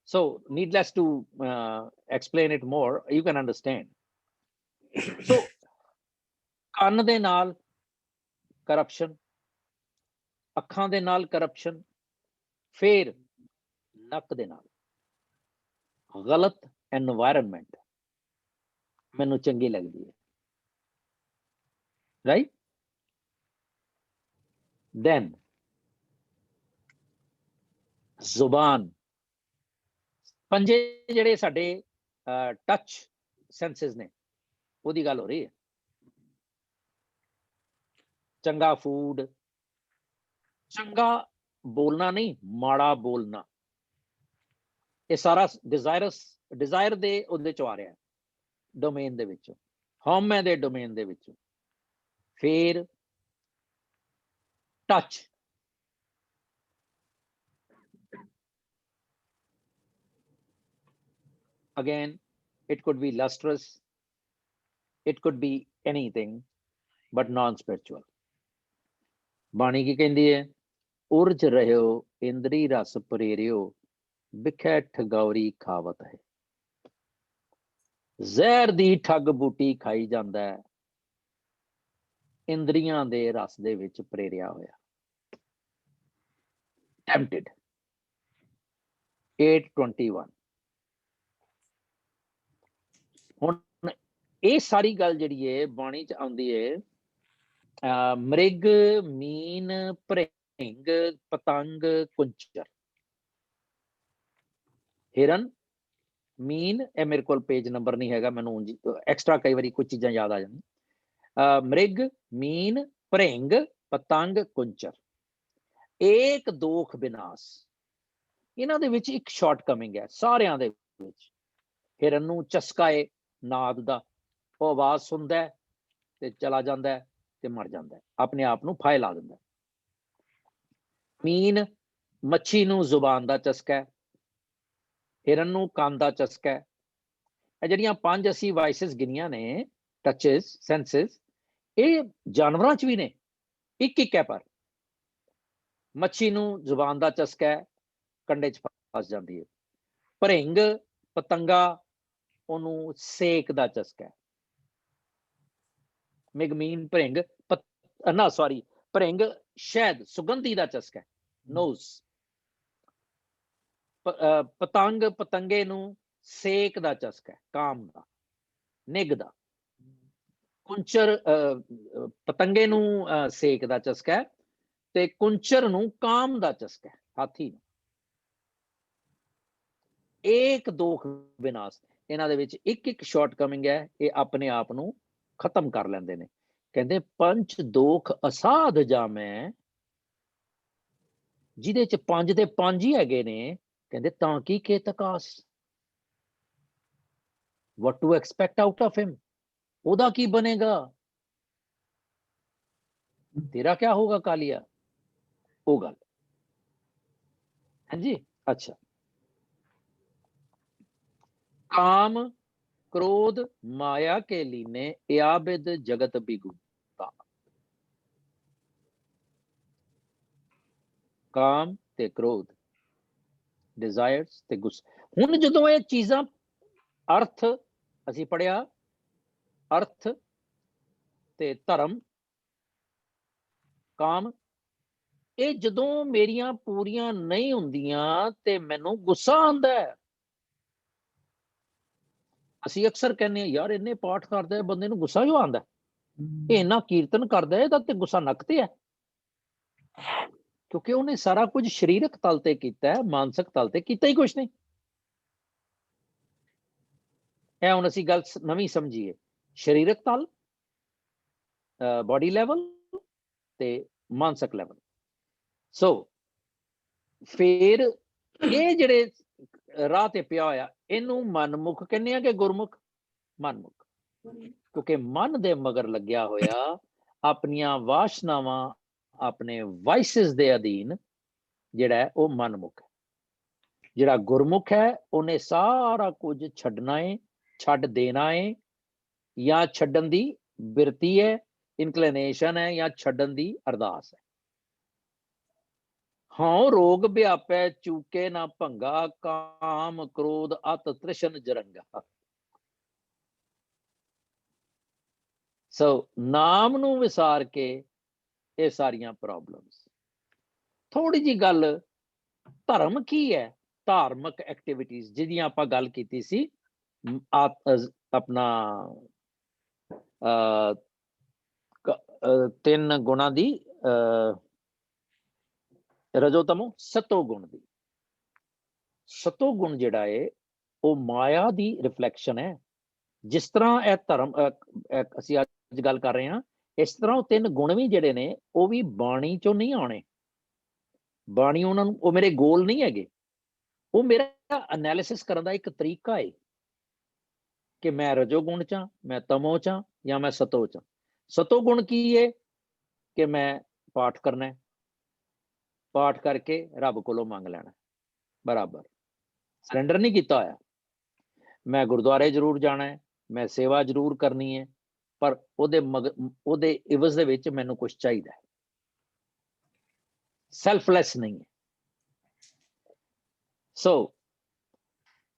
So needless to explain it more, you can understand. So ਕੰਨ ਦੇ ਨਾਲ ਕਰਪਸ਼ਨ, ਅੱਖਾਂ ਦੇ ਨਾਲ ਕਰਪਸ਼ਨ, ਫਿਰ ਨੱਕ ਦੇ ਨਾਲ ਗਲਤ ਐਨਵਾਇਰਨਮੈਂਟ ਮੈਨੂੰ ਚੰਗੀ ਲੱਗਦੀ ਹੈ, ਰਾਈਟ। ਦੈਨ ਜ਼ੁਬਾਨ, ਪੰਜੇ ਜਿਹੜੇ ਸਾਡੇ ਟੱਚ ਸੈਂਸਸ ਨੇ, ਉਹਦੀ ਗੱਲ ਹੋ ਰਹੀ ਹੈ। ਚੰਗਾ ਫੂਡ, ਚੰਗਾ ਬੋਲਣਾ ਨਹੀਂ, ਮਾੜਾ ਬੋਲਣਾ, ਇਹ ਸਾਰਾ ਡਿਜ਼ਾਇਰ ਦੇ ਉਹਦੇ ਚੋਂ ਆ ਰਿਹਾ, ਡੋਮੇਨ ਦੇ ਵਿੱਚੋਂ, ਹਉਮੈ ਦੇ ਡੋਮੇਨ ਦੇ ਵਿੱਚੋਂ। ਫਿਰ touch, again it could be lustrous, it could be anything but non-spiritual। ਬਾਣੀ ਕੀ ਕਹਿੰਦੀ ਹੈ? ਉਰਜ ਰਹਿਓ ਇੰਦਰੀ ਰਸ ਪ੍ਰੇਰਿਓ, ਵਿਖੇ ਠਗੌਰੀ ਖਾਵਤ ਹੈ। ਜ਼ਹਿਰ ਦੀ ਠੱਗ ਬੂਟੀ ਖਾਈ ਜਾਂਦਾ ਹੈ, ਇੰਦਰੀਆਂ ਦੇ ਰਸ ਦੇ ਵਿੱਚ ਪ੍ਰੇਰਿਆ ਹੋਇਆ। ਟੈਂਪਟਡ 8:21। ਹੁਣ ਇਹ ਸਾਰੀ ਗੱਲ ਜਿਹੜੀ ਹੈ ਬਾਣੀ 'ਚ ਆਉਂਦੀ ਹੈ। ਮ੍ਰਿਗ, ਮੀਨ, ਭ੍ਰਿੰਗ, ਪਤੰਗ, ਕੁੰਚਰ, ਹਿਰਨ, ਮੀਨ, ਇਹ ਮੇਰੇ ਕੋਲ ਪੇਜ ਨੰਬਰ ਨਹੀਂ ਹੈਗਾ, ਮੈਨੂੰ ਐਕਸਟਰਾ ਕਈ ਵਾਰੀ ਕੁਝ ਚੀਜ਼ਾਂ ਯਾਦ ਆ ਜਾਂਦੀਆਂ। ਮ੍ਰਿਗ, ਮੀਨ, ਭ੍ਰਿੰਗ, ਪਤੰਗ, ਕੁੰਚਰ, ਏਕ ਦੋਖ ਵਿਨਾਸ਼। ਇਹਨਾਂ ਦੇ ਵਿੱਚ ਇੱਕ ਸ਼ਾਰਟ ਕਮਿੰਗ ਹੈ ਸਾਰਿਆਂ ਦੇ ਵਿੱਚ। ਹਿਰਨ ਨੂੰ ਚਸਕਾ ਏ ਨਾਦ ਦਾ, ਉਹ ਆਵਾਜ਼ ਸੁਣਦਾ ਤੇ ਚਲਾ ਜਾਂਦਾ ਤੇ ਮਰ ਜਾਂਦਾ, ਆਪਣੇ ਆਪ ਨੂੰ ਫਾਹੇ ਲਾ ਦਿੰਦਾ। ਮੀਨ, ਮੱਛੀ ਨੂੰ ਜ਼ੁਬਾਨ ਦਾ ਚਸਕਾ ਹੈ, ਹਿਰਨ ਨੂੰ ਕੰਨ ਦਾ ਚਸਕਾ ਹੈ। ਇਹ ਜਿਹੜੀਆਂ 5 ਅਸੀਂ ਵਾਇਸਿਸ ਗਿਣੀਆਂ ਨੇ, ਟੱਚਸ, ਸੈਂਸਸ, ਇਹ ਜਾਨਵਰਾਂ 'ਚ ਵੀ ਨੇ, ਇੱਕ ਹੈ। ਪਰ ਮੱਛੀ ਨੂੰ ਜ਼ੁਬਾਨ ਦਾ ਚਸਕਾ ਹੈ, ਕੰਡੇ 'ਚ ਫਸ ਜਾਂਦੀ ਹੈ। ਭਰਿੰਗ, ਪਤੰਗਾ, ਉਹਨੂੰ ਸੇਕ ਦਾ ਚਸਕਾ ਹੈ। ਮਿਗਮੀਨ ਭਰਿੰਗ ਨਾ ਸੌਰੀ ਭਰਿੰਗ ਸ਼ਹਿਦ ਸੁਗੰਧੀ ਦਾ ਚਸਕਾ ਹੈ। ਨੋਜ਼ ਪਤੰਗ ਪਤੰਗੇ ਨੂੰ ਸੇਕ ਦਾ ਚਸਕਾ ਹੈ, ਕਾਮ ਦਾ, ਨਿੱਘ ਦਾ। ਕੁੰਚਰ ਪਤੰਗੇ ਨੂੰ ਸੇਕ ਦਾ ਚਸਕਾ ਹੈ ਤੇ ਕੁੰਚਰ ਨੂੰ ਕਾਮ ਦਾ ਚਸਕਾ ਹੈ, ਹਾਥੀ ਨੂੰ। ਏਕ ਦੋਖ ਵਿਨਾਸ਼, ਇਹਨਾਂ ਦੇ ਵਿੱਚ ਇੱਕ ਇੱਕ ਸ਼ਾਰਟ ਕਮਿੰਗ ਹੈ, ਇਹ ਆਪਣੇ ਆਪ ਨੂੰ ਖਤਮ ਕਰ ਲੈਂਦੇ ਨੇ। ਕਹਿੰਦੇ ਪੰਜ ਦੋਖ ਅਸਾਧ ਜਾਮੈ, ਜਿਹਦੇ ਚ ਪੰਜ ਦੇ ਪੰਜ ਹੀ ਹੈਗੇ ਨੇ। ਕਹਿੰਦੇ ਤਾਂ ਕੀ ਕੇਤਕਾਸ, what to expect out of him, ਉਹਦਾ ਕੀ ਬਣੇਗਾ, ਤੇਰਾ ਕਿਆ ਹੋਗਾ ਕਾਲੀਆ, ਉਹ ਗੱਲ। ਹਾਂਜੀ ਅੱਛਾ। ਕਾਮ क्रोध माया के लीने याबिद जगत बिगुता। काम ते क्रोध, डिजायर्स ते गुस्सा। हुण जदों ये चीज़ां अर्थ असीं पढ़िया, अर्थ ते धर्म काम, ये जदों मेरियां पूरियां नहीं हुंदियां ते मैनूं गुस्सा आंदा है। ਅਸੀਂ ਅਕਸਰ ਕਹਿੰਦੇ ਯਾਰ ਇੰਨੇ ਪਾਠ ਕਰਦਾ ਬੰਦੇ ਨੂੰ ਗੁੱਸਾ ਕਿਉਂ ਆਉਂਦਾ, ਇਹ ਇੰਨਾ ਕੀਰਤਨ ਕਰਦਾ ਇਹਦਾ ਤੇ ਗੁੱਸਾ ਨੱਕ ਤੇ ਹੈ। ਕਿਉਂਕਿ ਉਹਨੇ ਸਾਰਾ ਕੁਝ ਸਰੀਰਕ ਤਲ ਤੇ ਕੀਤਾ ਹੈ, ਮਾਨਸਿਕ ਤਲ ਤੇ ਕੀਤਾ ਹੀ ਕੁਝ ਨਹੀਂ। ਇਹ ਹੁਣ ਅਸੀਂ ਗੱਲ ਨਵੀਂ ਸਮਝੀਏ, ਸਰੀਰਕ ਤਲ, ਬੋਡੀ ਲੈਵਲ ਤੇ ਮਾਨਸਿਕ ਲੈਵਲ। ਸੋ ਫਿਰ ਇਹ ਜਿਹੜੇ ਰਾਹ ਤੇ ਪਿਆ ਹੋਇਆ, ਇਹਨੂੰ ਮਨਮੁਖ ਕਹਿੰਦੇ ਆ ਕਿ ਗੁਰਮੁਖ? ਮਨਮੁਖ, ਕਿਉਂਕਿ ਮਨ ਦੇ ਮਗਰ ਲੱਗਿਆ ਹੋਇਆ ਆਪਣੀਆਂ ਵਾਸ਼ਨਾਵਾਂ, ਆਪਣੇ ਵਾਇਸਸ ਦੇ ਅਧੀਨ ਜਿਹੜਾ ਹੈ ਉਹ ਮਨਮੁਖ ਹੈ। ਜਿਹੜਾ ਗੁਰਮੁਖ ਹੈ ਉਹਨੇ ਸਾਰਾ ਕੁਝ ਛੱਡਣਾ ਹੈ, ਛੱਡ ਦੇਣਾ ਹੈ, ਜਾਂ ਛੱਡਣ ਦੀ ਬਿਰਤੀ ਹੈ, ਇਨਕਲੀਨੇਸ਼ਨ ਹੈ, ਜਾਂ ਛੱਡਣ ਦੀ ਅਰਦਾਸ ਹੈ। ਹਾਂ ਰੋਗ ਵਿਆਪੈ ਚੂਕੇ ਨਾ ਭੰਗਾ, ਕਾਮ ਕ੍ਰੋਧ ਅਤ ਤ੍ਰਿਸ਼ਨ ਜਰੰਗਾ। ਸੋ ਨਾਮ ਨੂੰ ਵਿਸਾਰ ਕੇ ਇਹ ਸਾਰੀਆਂ ਪ੍ਰੋਬਲਮਸ। ਥੋੜੀ ਜੀ ਗੱਲ ਧਰਮ ਕੀ ਹੈ, ਧਾਰਮਿਕ ਐਕਟੀਵਿਟੀਜ਼ ਜਿਹਦੀਆਂ ਆਪਾਂ ਗੱਲ ਕੀਤੀ ਸੀ, ਆਪਣਾ ਤਿੰਨ ਗੁਣਾਂ ਦੀ, ਰਜੋ ਤਮੋ ਸਤੋ ਗੁਣ ਦੀ। ਸਤੋ ਗੁਣ ਜਿਹੜਾ ਹੈ ਉਹ ਮਾਇਆ ਦੀ ਰਿਫਲੈਕਸ਼ਨ ਹੈ। ਜਿਸ ਤਰ੍ਹਾਂ ਇਹ ਧਰਮ ਅਸੀਂ ਅੱਜ ਗੱਲ ਕਰ ਰਹੇ ਹਾਂ, ਇਸ ਤਰ੍ਹਾਂ ਉਹ ਤਿੰਨ ਗੁਣ ਵੀ ਜਿਹੜੇ ਨੇ ਉਹ ਵੀ ਬਾਣੀ ਚੋਂ ਨਹੀਂ ਆਉਣੇ। ਬਾਣੀ ਉਹਨਾਂ ਨੂੰ, ਉਹ ਮੇਰੇ ਗੋਲ ਨਹੀਂ ਹੈਗੇ, ਉਹ ਮੇਰਾ ਐਨਾਲਿਸਿਸ ਕਰਨ ਦਾ ਇੱਕ ਤਰੀਕਾ ਹੈ ਕਿ ਮੈਂ ਰਜੋ ਗੁਣ ਚ, ਮੈਂ ਤਮੋ ਚ, ਜਾਂ ਮੈਂ ਸਤੋ ਚ। ਸਤੋ ਗੁਣ ਕੀ ਹੈ ਕਿ ਮੈਂ ਪਾਠ ਕਰਨਾ ਹੈ, ਪਾਠ ਕਰਕੇ ਰੱਬ ਕੋਲੋਂ ਮੰਗ ਲੈਣਾ, ਬਰਾਬਰ ਸਰੈਂਡਰ ਨਹੀਂ ਕੀਤਾ ਹੋਇਆ। ਮੈਂ ਗੁਰਦੁਆਰੇ ਜ਼ਰੂਰ ਜਾਣਾ ਹੈ, ਮੈਂ ਸੇਵਾ ਜ਼ਰੂਰ ਕਰਨੀ ਹੈ, ਪਰ ਉਹਦੇ ਇਵਜ਼ ਦੇ ਵਿੱਚ ਮੈਨੂੰ ਕੁਝ ਚਾਹੀਦਾ ਹੈ, ਸੈਲਫਲੈਸ ਨਹੀਂ ਹੈ। ਸੋ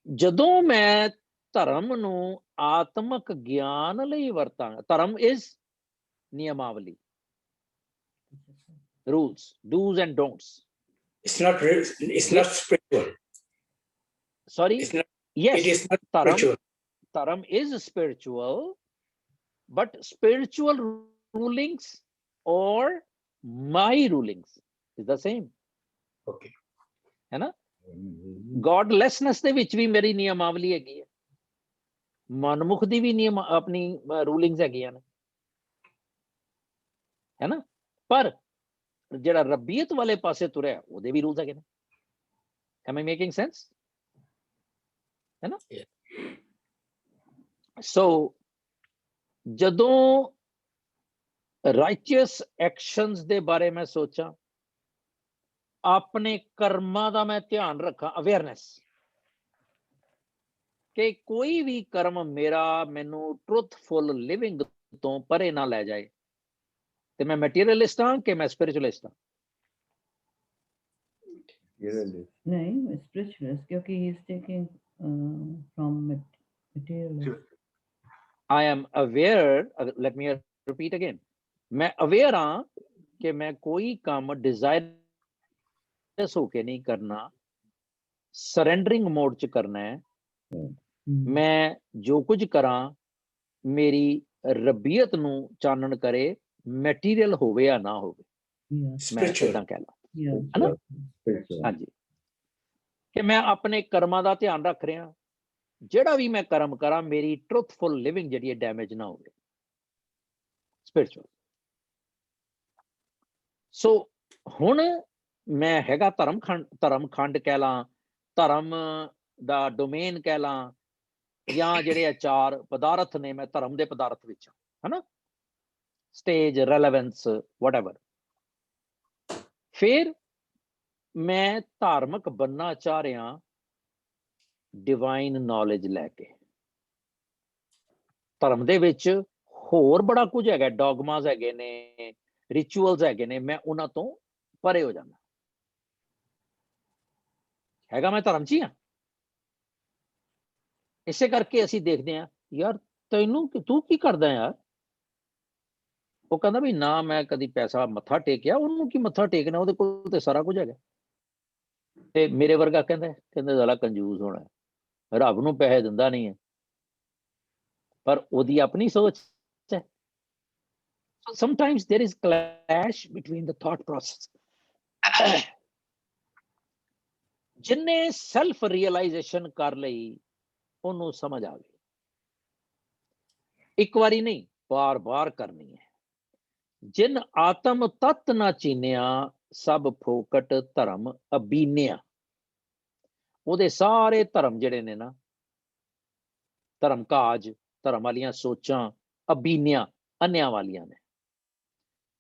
ਜਦੋਂ ਮੈਂ ਧਰਮ ਨੂੰ ਆਤਮਿਕ ਗਿਆਨ ਲਈ ਵਰਤਾਂਗਾ, ਧਰਮ is ਨਿਯਮਾਵਲੀ, rules, do's and don'ts. It's not spiritual. Sorry? It's not, yes, it is not dharam, spiritual. dharam is spiritual, but spiritual rulings or my rulings is the same. Okay. है ना? Godlessness ਦੇ ਵਿੱਚ ਵੀ ਮੇਰੀ ਨਿਯਮਾਵਲੀ ਹੈਗੀ ਹੈ, ਮਨਮੁਖ ਦੀ ਵੀ ਨਿਯਮ ਆਪਣੀ ਰੂਲਿੰਗਸ ਹੈਗੀਆਂ ਨੇ, ਹੈ ਨਾ? ਪਰ ਜਿਹੜਾ ਰੱਬੀਅਤ ਵਾਲੇ ਪਾਸੇ ਤੁਰਿਆ ਉਹਦੇ ਵੀ ਰੂਲਸ ਹੈਗੇ ਨੇ। Am I making sense? ਹੈ ਨਾ? ਸੋ ਜਦੋਂ ਰਾਈਚੀਅਸ ਐਕਸ਼ਨਸ ਦੇ ਬਾਰੇ ਮੈਂ ਸੋਚਾਂ, ਆਪਣੇ ਕਰਮਾਂ ਦਾ ਮੈਂ ਧਿਆਨ ਰੱਖਾਂ, ਅਵੇਅਰਨੈਸ ਕਿ ਕੋਈ ਵੀ ਕਰਮ ਮੇਰਾ ਮੈਨੂੰ ਟਰੂਥਫੁਲ ਲਿਵਿੰਗ ਤੋਂ ਪਰੇ ਨਾ ਲੈ ਜਾਏ, ਤੇ ਮੈਂ ਮਟੀਰੀਅਲਿਸਟ ਹਾਂ ਕਿ ਮੈਂ ਸਪਿਰਿਚੁਅਲਿਸਟ ਹਾਂ? नहीं, spiritualist, क्योंकि he is taking from Material. I am aware, let me repeat again, मैं aware हाँ कि मैं कोई काम desirous होके नहीं करना, surrendering mode च करना है, मैं जो कुछ करा मेरी रबियत नू चानन करे, मटीरियल होवे या ना होवे, मैं Spiritual. इदां कह ला, Yeah. है ना? Spiritual. हाँ जी, कि मैं अपने कर्मां दा ध्यान रख रहा, ਜਿਹੜਾ ਵੀ ਮੈਂ ਕਰਮ ਕਰਾਂ ਮੇਰੀ ਟਰੂਥਫੁਲ ਲਿਵਿੰਗ ਜਿਹੜੀ ਹੈ ਡੈਮੇਜ ਨਾ ਹੋਵੇ, ਸਪਿਰਚੁਅਲ। ਸੋ ਹੁਣ ਮੈਂ ਹੈਗਾ ਧਰਮ ਖੰਡ ਕਹਿ ਲਾਂ, ਧਰਮ ਦਾ ਡੋਮੇਨ ਕਹਿ ਲਾਂ, ਜਾਂ ਜਿਹੜੇ ਚਾਰ ਪਦਾਰਥ ਨੇ ਮੈਂ ਧਰਮ ਦੇ ਪਦਾਰਥ ਵਿੱਚ, ਹਨਾ, ਸਟੇਜ, ਰੈਲੇਵੈਂਸ, ਵਟਐਵਰ। ਫਿਰ ਮੈਂ ਧਾਰਮਿਕ ਬੰਨਾ ਚਾਹ ਰਿਹਾ ਡਿਵਾਈਨ ਨੌਲੇਜ ਲੈ ਕੇ। ਧਰਮ ਦੇ ਵਿੱਚ ਹੋਰ ਬੜਾ ਕੁਝ ਹੈਗਾ, ਡੌਗਮਾਸ ਹੈਗੇ ਨੇ, ਰਿਚੁਅਲਸ ਹੈਗੇ ਨੇ, ਮੈਂ ਉਹਨਾਂ ਤੋਂ ਪਰੇ ਹੋ ਜਾਂਦਾ ਹੈਗਾ, ਮੈਂ ਧਰਮ 'ਚ ਹੀ ਹਾਂ। ਇਸੇ ਕਰਕੇ ਅਸੀਂ ਦੇਖਦੇ ਹਾਂ, ਯਾਰ ਤੈਨੂੰ ਤੂੰ ਕੀ ਕਰਦਾ ਯਾਰ? ਉਹ ਕਹਿੰਦਾ ਵੀ ਨਾ ਮੈਂ ਕਦੀ ਪੈਸਾ ਮੱਥਾ ਟੇਕਿਆ, ਉਹਨੂੰ ਕੀ ਮੱਥਾ ਟੇਕਣਾ, ਉਹਦੇ ਕੋਲ ਤੇ ਸਾਰਾ ਕੁਝ ਹੈਗਾ। ਤੇ ਮੇਰੇ ਵਰਗਾ ਕਹਿੰਦਾ ਸਾਲਾ ਕੰਜੂਸ ਹੋਣਾ, ਰੱਬ ਨੂੰ ਪੈਸੇ ਦਿੰਦਾ ਨਹੀਂ ਹੈ, ਪਰ ਉਹਦੀ ਆਪਣੀ ਸੋਚ ਹੈ। So sometimes there is clash between the thought process. जिन्ने self realization कर ਲਈ ਉਹਨੂੰ ਸਮਝ ਆ ਗਈ, ਇੱਕ ਵਾਰੀ ਨਹੀਂ ਬਾਰ ਬਾਰ ਕਰਨੀ ਹੈ। ਜਿਨ ਆਤਮ ਤਤ ਨਾ ਚੀਨਿਆ, ਸਭ ਫੋਕਟ ਧਰਮ ਅਬੀਨਿਆ। ਉਹਦੇ ਸਾਰੇ ਧਰਮ ਜਿਹੜੇ ਨੇ ਨਾ, ਧਰਮ ਕਾਜ, ਧਰਮ ਵਾਲੀਆਂ ਸੋਚਾਂ ਅਬੀਨਿਆ, ਅੰਨਿਆਂ ਵਾਲੀਆਂ ਨੇ।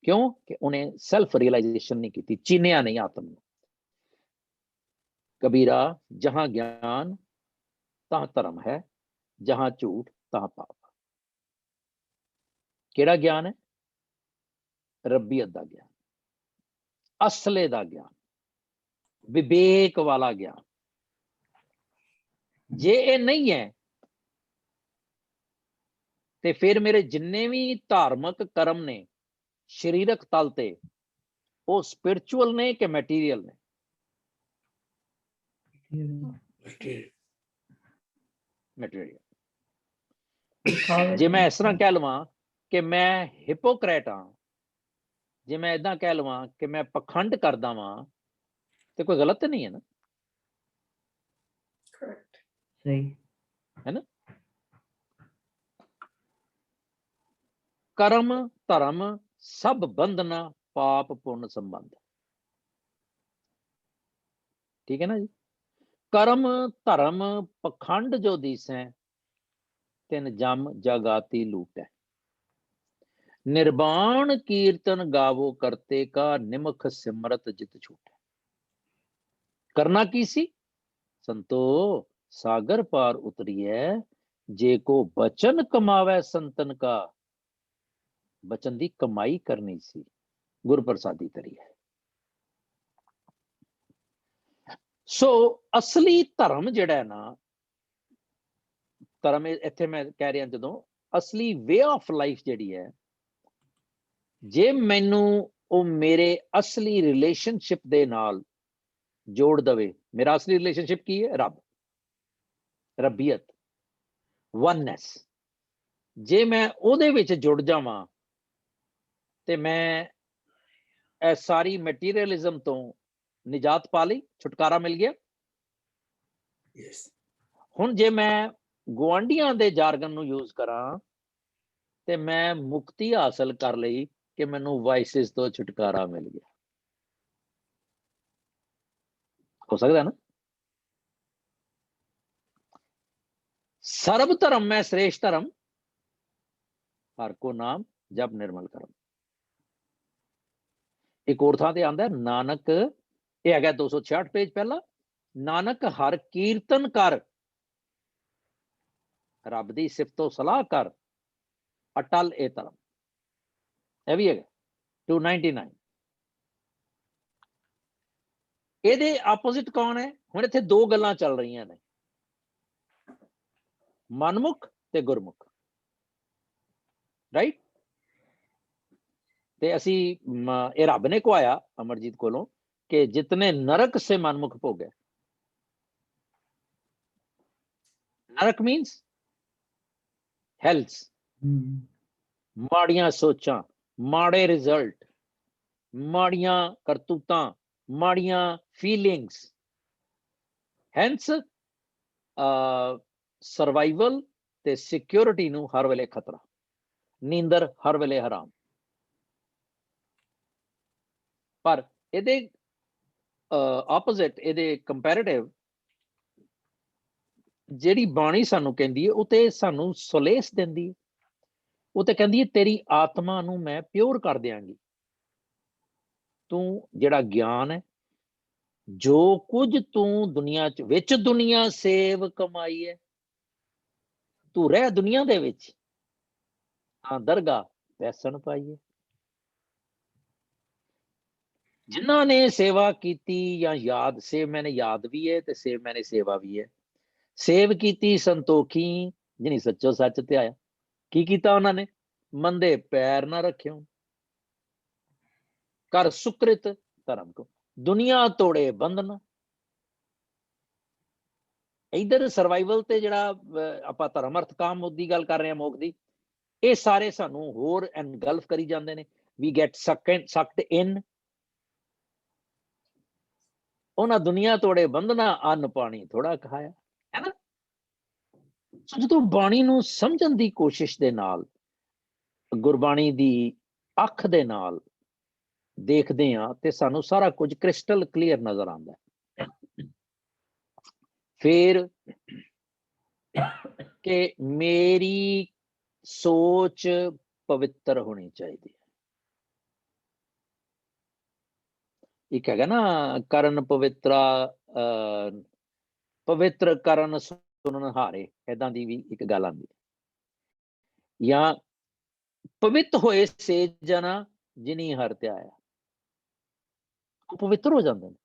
ਕਿਉਂ? ਕਿ ਉਹਨੇ ਸੈਲਫ ਰਿਅਲਾਈਜੇਸ਼ਨ ਨਹੀਂ ਕੀਤੀ, ਚੀਨਿਆ ਨਹੀਂ ਆਤਮ ਨੂੰ। कबीरा जहां ज्ञान तहां धर्म है, जहां झूठ तहां पाप। केड़ा ज्ञान है? रब्बियत दा ज्ञान, असले दा ज्ञान, विवेक वाला ज्ञान। जे ये नहीं है ते फिर मेरे जिन्ने भी धार्मिक कर्म ने शरीरक तल ते, वो स्पिरिचुअल ने कि मैटीरियल ने? मैटीरियल। जे मैं इस तरह कह लवां कि मैं हिपोक्रेट हाँ, जे मैं इदा कह लवां कि मैं पखंड करदा वां, तो कोई गलत तो नहीं है ना? सही है ना? कर्म धर्म सब बंधना पाप पुण्य संबंध, ठीक है ना जी? कर्म धर्म पखंड जो दिस है, तिन जम जगाती लूट है। निर्वाण कीर्तन गावो करते का, निमख सिमरत जित छूट है। करना की सी? संतो सागर पार उतरिए, जे को बचन कमावे संतन का। बचन दी कमाई करनी सी, गुर प्रसादी करी है। सो असली धर्म जिहड़ा है ना, धर्म इत्थे मैं कह रहा जदों असली वे ऑफ लाइफ जिहड़ी है, जे मैनू वो मेरे असली रिलेशनशिप दे नाल जोड़ दवे। मेरा असली रिलेशनशिप की है? रब, रबियत, वननेस। जे मैं ओदे विच जुड़ जावां ते मैं ए सारी मटीरियलिज्म तो निजात पा ली, छुटकारा मिल गया। Yes. हुण जे मैं गुआंढियां दे जारगन नू यूज करा ते मैं मुक्ति हासिल कर लई कि मैनू वाइसिस तो छुटकारा मिल गया। हो सकता ना? सर्व धर्म में श्रेष्ठ धर्म, हर को नाम जब निर्मल करम। एक और थां ते आंदा नानक, ये है 266 पेज पहला, नानक हर कीर्तन कर, रब दी सिफतो सलाह कर, अटल ए धर्म। यह भी है 299। ਇਹਦੇ ਆਪੋजिट कौन है? ਹੁਣ ਇੱਥੇ ਦੋ ਗੱਲਾਂ ਚੱਲ ਰਹੀਆਂ ਨੇ। ਮਨਮੁਖ ਤੇ ਗੁਰਮੁਖ, ਰਾਈਟ। ਤੇ ਅਸੀਂ ਇਹ ਰੱਬ ਨੇ ਕਹਾਇਆ ਅਮਰਜੀਤ ਕੋਲੋਂ ਕਿ ਜਿਤਨੇ ਨਰਕ ਸੇ ਮਨਮੁਖ ਭੋਗੇ। ਨਰਕ ਮੀਨਸ ਹੈਲਸ, ਮਾੜੀਆਂ ਸੋਚਾਂ, ਮਾੜੇ ਰਿਜ਼ਲਟ, ਮਾੜੀਆਂ ਕਰਤੂਤਾਂ, ਮਾੜੀਆਂ ਫੀਲਿੰਗਸ। ਹੈਂਸ ਸਰਵਾਈਵਲ ਤੇ ਸਿਕਿਉਰਿਟੀ ਨੂੰ ਹਰ ਵੇਲੇ ਖਤਰਾ, ਨੀਂਦਰ ਹਰ ਵੇਲੇ ਹਰਾਮ। ਪਰ ਇਹਦੇ ਆਪੋਜ਼ਿਟ, ਇਹਦੇ ਕੰਪੈਰੀਟਿਵ ਜਿਹੜੀ ਬਾਣੀ ਸਾਨੂੰ ਕਹਿੰਦੀ ਹੈ ਉਹ ਤੇ ਸਾਨੂੰ ਸੋਲੇਸ ਦਿੰਦੀ ਹੈ। ਉਹ ਤੇ ਕਹਿੰਦੀ ਹੈ ਤੇਰੀ ਆਤਮਾ ਨੂੰ ਮੈਂ ਪਿਓਰ ਕਰ ਦਿਆਂਗੀ। ਤੂੰ ਜਿਹੜਾ ਗਿਆਨ ਹੈ, ਜੋ ਕੁਝ ਤੂੰ ਦੁਨੀਆ ਚ ਵਿੱਚ ਦੁਨੀਆ ਸੇਵ ਕਮਾਈ ਹੈ, ਤੂੰ ਰਹਿ ਦੁਨੀਆ ਦੇ ਵਿੱਚ, ਹਾਂ ਦਰਗਾਹ ਵੈਸਣ ਪਾਈਏ। ਜਿਨ੍ਹਾਂ ਨੇ ਸੇਵਾ ਕੀਤੀ ਜਾਂ ਯਾਦ, ਸੇਵ ਮੈਨੇ ਯਾਦ ਵੀ ਹੈ ਤੇ ਸੇਵ ਮੈਨੇ ਸੇਵਾ ਵੀ ਹੈ। ਸੇਵ ਕੀਤੀ ਸੰਤੋਖੀ ਜਿਹਨੀ ਸੱਚੋ ਸੱਚ ਧਿਆਇਆ। ਕੀ ਕੀਤਾ ਉਹਨਾਂ ਨੇ? ਮੰਦੇ ਪੈਰ ਨਾ ਰੱਖਿਓ, ਕਰ ਸੁਕ੍ਰਿਤ ਧਰਮ ਕੋ, ਦੁਨੀਆ ਤੋੜੇ ਬੰਧਨ। ਇਧਰ ਸਰਵਾਈਵਲ ਤੇ ਜਿਹੜਾ ਆਪਾਂ ਧਰਮ ਅਰਥ ਕਾਮ ਦੀ ਗੱਲ ਕਰ ਰਹੇ ਹਾਂ, ਮੋਖ ਦੀ, ਇਹ ਸਾਰੇ ਸਾਨੂੰ ਹੋਰ ਐਨਗਲਫ ਕਰੀ ਜਾਂਦੇ ਨੇ। ਵੀ ਗੈਟ ਸਕਡ ਇਨ ਉਹਨਾਂ ਦੁਨੀਆ ਤੋੜੇ ਬੰਧਨਾ, ਅੰਨ ਪਾਣੀ ਥੋੜਾ ਖਾਇਆ, ਹੈ ਨਾ। ਸੋ ਜਦੋਂ ਬਾਣੀ ਨੂੰ ਸਮਝਣ ਦੀ ਕੋਸ਼ਿਸ਼ ਦੇ ਨਾਲ, ਗੁਰਬਾਣੀ ਦੀ ਅੱਖ ਦੇ ਨਾਲ ਦੇਖਦੇ ਹਾਂ ਤੇ ਸਾਨੂੰ ਸਾਰਾ ਕੁਝ ਕ੍ਰਿਸਟਲ ਕਲੀਅਰ ਨਜ਼ਰ ਆਉਂਦਾ ਹੈ। ਫਿਰ ਕਿ ਮੇਰੀ ਸੋਚ ਪਵਿੱਤਰ ਹੋਣੀ ਚਾਹੀਦੀ ਹੈ। ਇੱਕ ਹੈਗਾ ਨਾ ਕਰਨ ਪਵਿੱਤਰਾ, ਪਵਿੱਤਰ ਕਰਨ ਸੁਣਨ ਹਾਰੇ, ਏਦਾਂ ਦੀ ਵੀ ਇੱਕ ਗੱਲ ਆਉਂਦੀ ਹੈ। ਜਾਂ ਪਵਿੱਤ ਹੋਏ ਸੇ ਜਨਾ ਜਿਨੀ ਹਰ ਧਿਆਇਆ, ਉਹ ਪਵਿੱਤਰ ਹੋ ਜਾਂਦੇ ਨੇ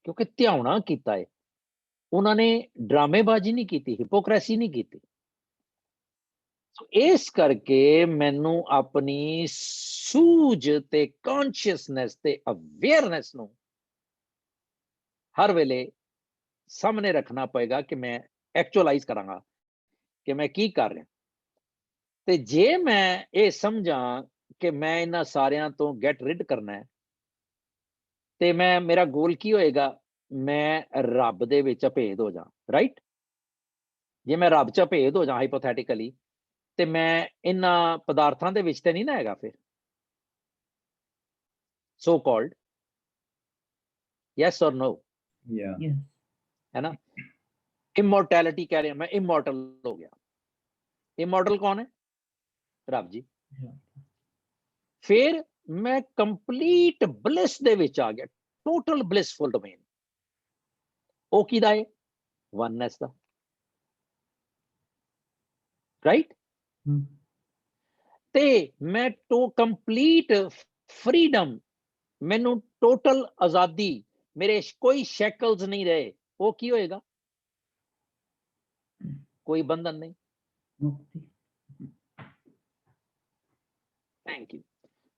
ਕਿਉਂਕਿ ਧਿਆਉਣਾ ਕੀਤਾ ਹੈ ਉਹਨਾਂ ਨੇ। ਡਰਾਮੇਬਾਜ਼ੀ ਨਹੀਂ ਕੀਤੀ, ਹਿਪੋਕ੍ਰੇਸੀ ਨਹੀਂ ਕੀਤੀ। ਇਸ ਕਰਕੇ ਮੈਨੂੰ ਆਪਣੀ ਸੂਝ ਤੇ ਕੌਨਸ਼ੀਅਸਨੈਸ ਤੇ ਅਵੇਅਰਨੈਸ ਨੂੰ ਹਰ ਵੇਲੇ ਸਾਹਮਣੇ ਰੱਖਣਾ ਪਏਗਾ ਕਿ ਮੈਂ ਐਕਚੁਅਲਾਈਜ਼ ਕਰਾਂਗਾ ਕਿ ਮੈਂ ਕੀ ਕਰ ਰਿਹਾ। ਤੇ ਜੇ ਮੈਂ ਇਹ ਸਮਝਾਂ ਕਿ ਮੈਂ ਇਹਨਾਂ ਸਾਰਿਆਂ ਤੋਂ ਗੈਟ ਰਿਡ ਕਰਨਾ ਹੈ, ਤੇ ਮੇਰਾ ਗੋਲ ਕੀ ਹੋਏਗਾ? ਮੈਂ ਰੱਬ ਦੇ ਵਿੱਚ ਅਭੇਦ ਹੋ ਜਾ, ਰਾਈਟ। ਜੇ ਮੈਂ ਰੱਬ ਚ ਅਭੇਦ ਹੋ ਜਾ ਹਾਈਪੋਥੈਟਿਕਲੀ, ਤੇ ਮੈਂ ਇਹਨਾਂ ਪਦਾਰਥਾਂ ਦੇ ਵਿੱਚ ਤੇ ਨਹੀਂ ਨਾ ਹੈਗਾ ਫਿਰ, ਸੋ ਕਾਲਡ। ਯੈਸ ਔਰ ਨੋ? Yes. है ना। इमोर्टैलिटी कह रहे हैं, मैं इमोर्टल हो गया। इमोर्टल कौन है? रब जी। फिर मैं कंप्लीट ब्लिस दे विच आ गया, टोटल ब्लिसफुल डोमेन। ओ किदा है? वननेस दा, राइट। ते मैं तो कंप्लीट फ्रीडम, मैनू टोटल आजादी, मेरे कोई शैकल्स नहीं रहे। वो की होएगा? कोई बंधन नहीं। Mukti. Thank you.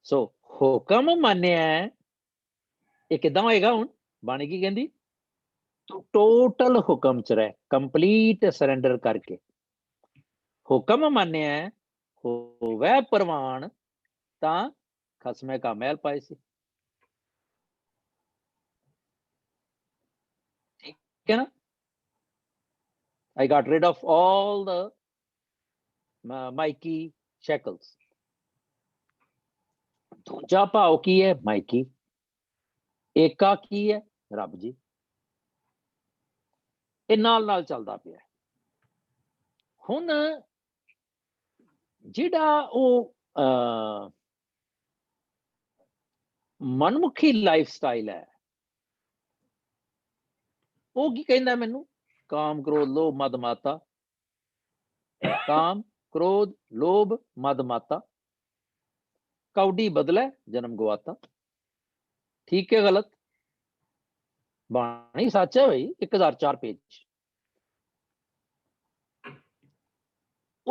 सो हुक्म मान्या है, ये किदां होएगा? हुण बाणी की कहंदी, तू टोटल हुक्म च रह, कंप्लीट सरेंडर करके। हुक्म मान्या है, होवै प्रवान तां खसमे का महल पाए सी। ठीक है ना। I got rid of all the Mikey shackles. दूजा भाव की है? माइकी। एका की है? रब जी। ये नाल नाल चलदा पिया। हुण जिहड़ा ओ मनमुखी लाइफ स्टाइल है, वो की कहंदा मैनू? काम क्रोध लोभ मद माता, काम क्रोध लोभ मद माता, कौडी बदले जन्म गवाता। ठीक है गलत? बाणी सच है भाई, 1004 पेज।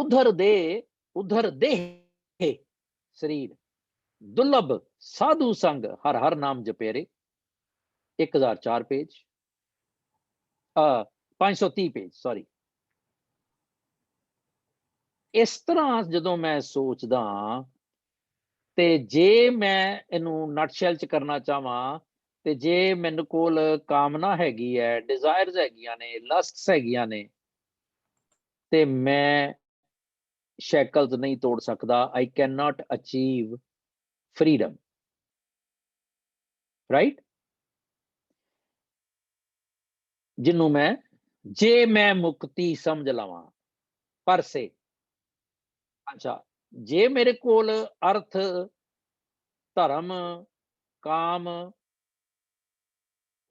उधर देह शरीर दुर्लभ साधु संग हर हर नाम जपेरे 1004 पेज 530 पेज सॉरी। इस तरह ਜਦੋਂ ਮੈਂ ਸੋਚਦਾ ਤੇ ਜੇ ਮੈਂ ਇਹਨੂੰ ਨਟਸ਼ੈਲ ਚ ਕਰਨਾ ਚਾਹਾਂ ਤੇ ਜੇ ਮੈਨੂੰ ਕੋਲ ਕਾਮਨਾ ਹੈਗੀ ਹੈ, ਡਿਜ਼ਾਇਰਸ ਹੈਗੀਆਂ ਨੇ, ਲਸਟਸ ਹੈਗੀਆਂ ਨੇ, ਤੇ ਮੈਂ ਸ਼ੈਕਲਸ ਨਹੀਂ ਤੋੜ ਸਕਦਾ। I cannot achieve freedom, right? ਜਿਹਨੂੰ ਮੈਂ ਜੇ ਮੈਂ ਮੁਕਤੀ ਸਮਝ ਲਵਾਂ ਪਰ ਸੇ, ਅੱਛਾ ਜੇ ਮੇਰੇ ਕੋਲ ਅਰਥ ਧਰਮ ਕਾਮ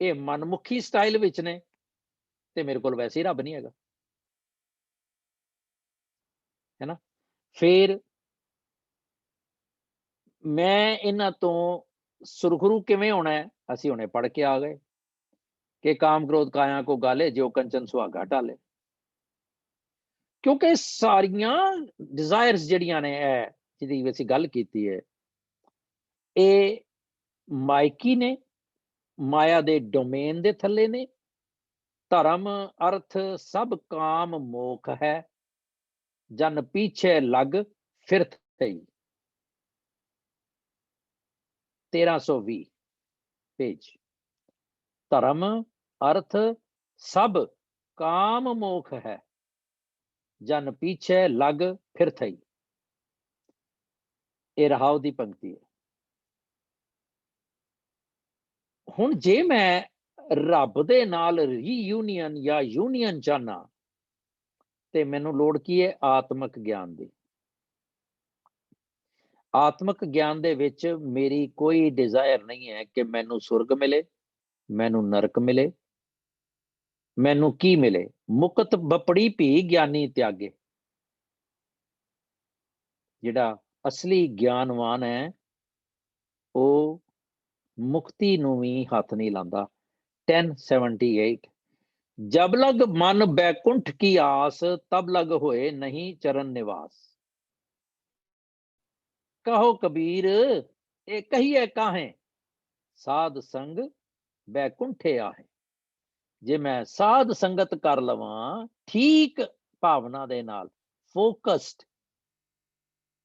ਇਹ ਮਨਮੁਖੀ ਸਟਾਈਲ ਵਿੱਚ ਨੇ ਤੇ ਮੇਰੇ ਕੋਲ ਵੈਸੇ ਹੀ ਰੱਬ ਨਹੀਂ ਹੈਗਾ, ਹੈ ਨਾ। ਫਿਰ ਮੈਂ ਇਹਨਾਂ ਤੋਂ ਸੁਰਖਰੂ ਕਿਵੇਂ ਹੋਣਾ ਹੈ? ਅਸੀਂ ਹੁਣੇ ਪੜ੍ਹ ਕੇ ਆ ਗਏ ਕਿ ਕਾਮ ਕ੍ਰੋਧ ਕਾਇਆ ਕੋ ਗਾਲੇ ਜੋ ਕੰਚਨ ਸੁਹਾਗਾ ਢਾਲੇ। ਕਿਉਂਕਿ ਸਾਰੀਆਂ ਡਿਜ਼ਾਇਰਸ ਜਿਹੜੀਆਂ ਨੇ ਇਹ ਜਿਹਦੀ ਅਸੀਂ ਗੱਲ ਕੀਤੀ ਹੈ ਇਹ ਮਾਇਕੀ ਨੇ, ਮਾਇਆ ਦੇ ਡੋਮੇਨ ਦੇ ਥੱਲੇ ਨੇ। ਧਰਮ ਅਰਥ ਸਭ ਕਾਮ ਮੋਖ ਹੈ ਜਨ ਪੀਛੇ ਲੱਗ ਫਿਰਤ ਗਈ 1320 पेज। धर्म अर्थ सब काम मोख है जन पीछे लग फिर थई। ये रहाव दी पंक्ति है। हुण जे मैं रब दे नाल रीयूनियन या यूनियन चाहना ते मैनू लोड़ की है आत्मक ज्ञान दी। आत्मक ज्ञान दे विच मेरी कोई डिजायर नहीं है कि मैनू सुरग मिले, मैनू नरक मिले, मैनू की मिले। मुकत बपड़ी भी ज्ञानी त्यागे। जिहड़ा असली ज्ञानवान है वो मुक्ति नू भी हाथ नहीं लांदा। 1078 जब लग मन बैकुंठ की आस तब लग होए नहीं चरण निवास। कहो कबीर ए कहिए काहे साध संग बैकुंठे आहे। जे मैं साध संगत कर लवां ठीक भावना दे नाल फोकस्ड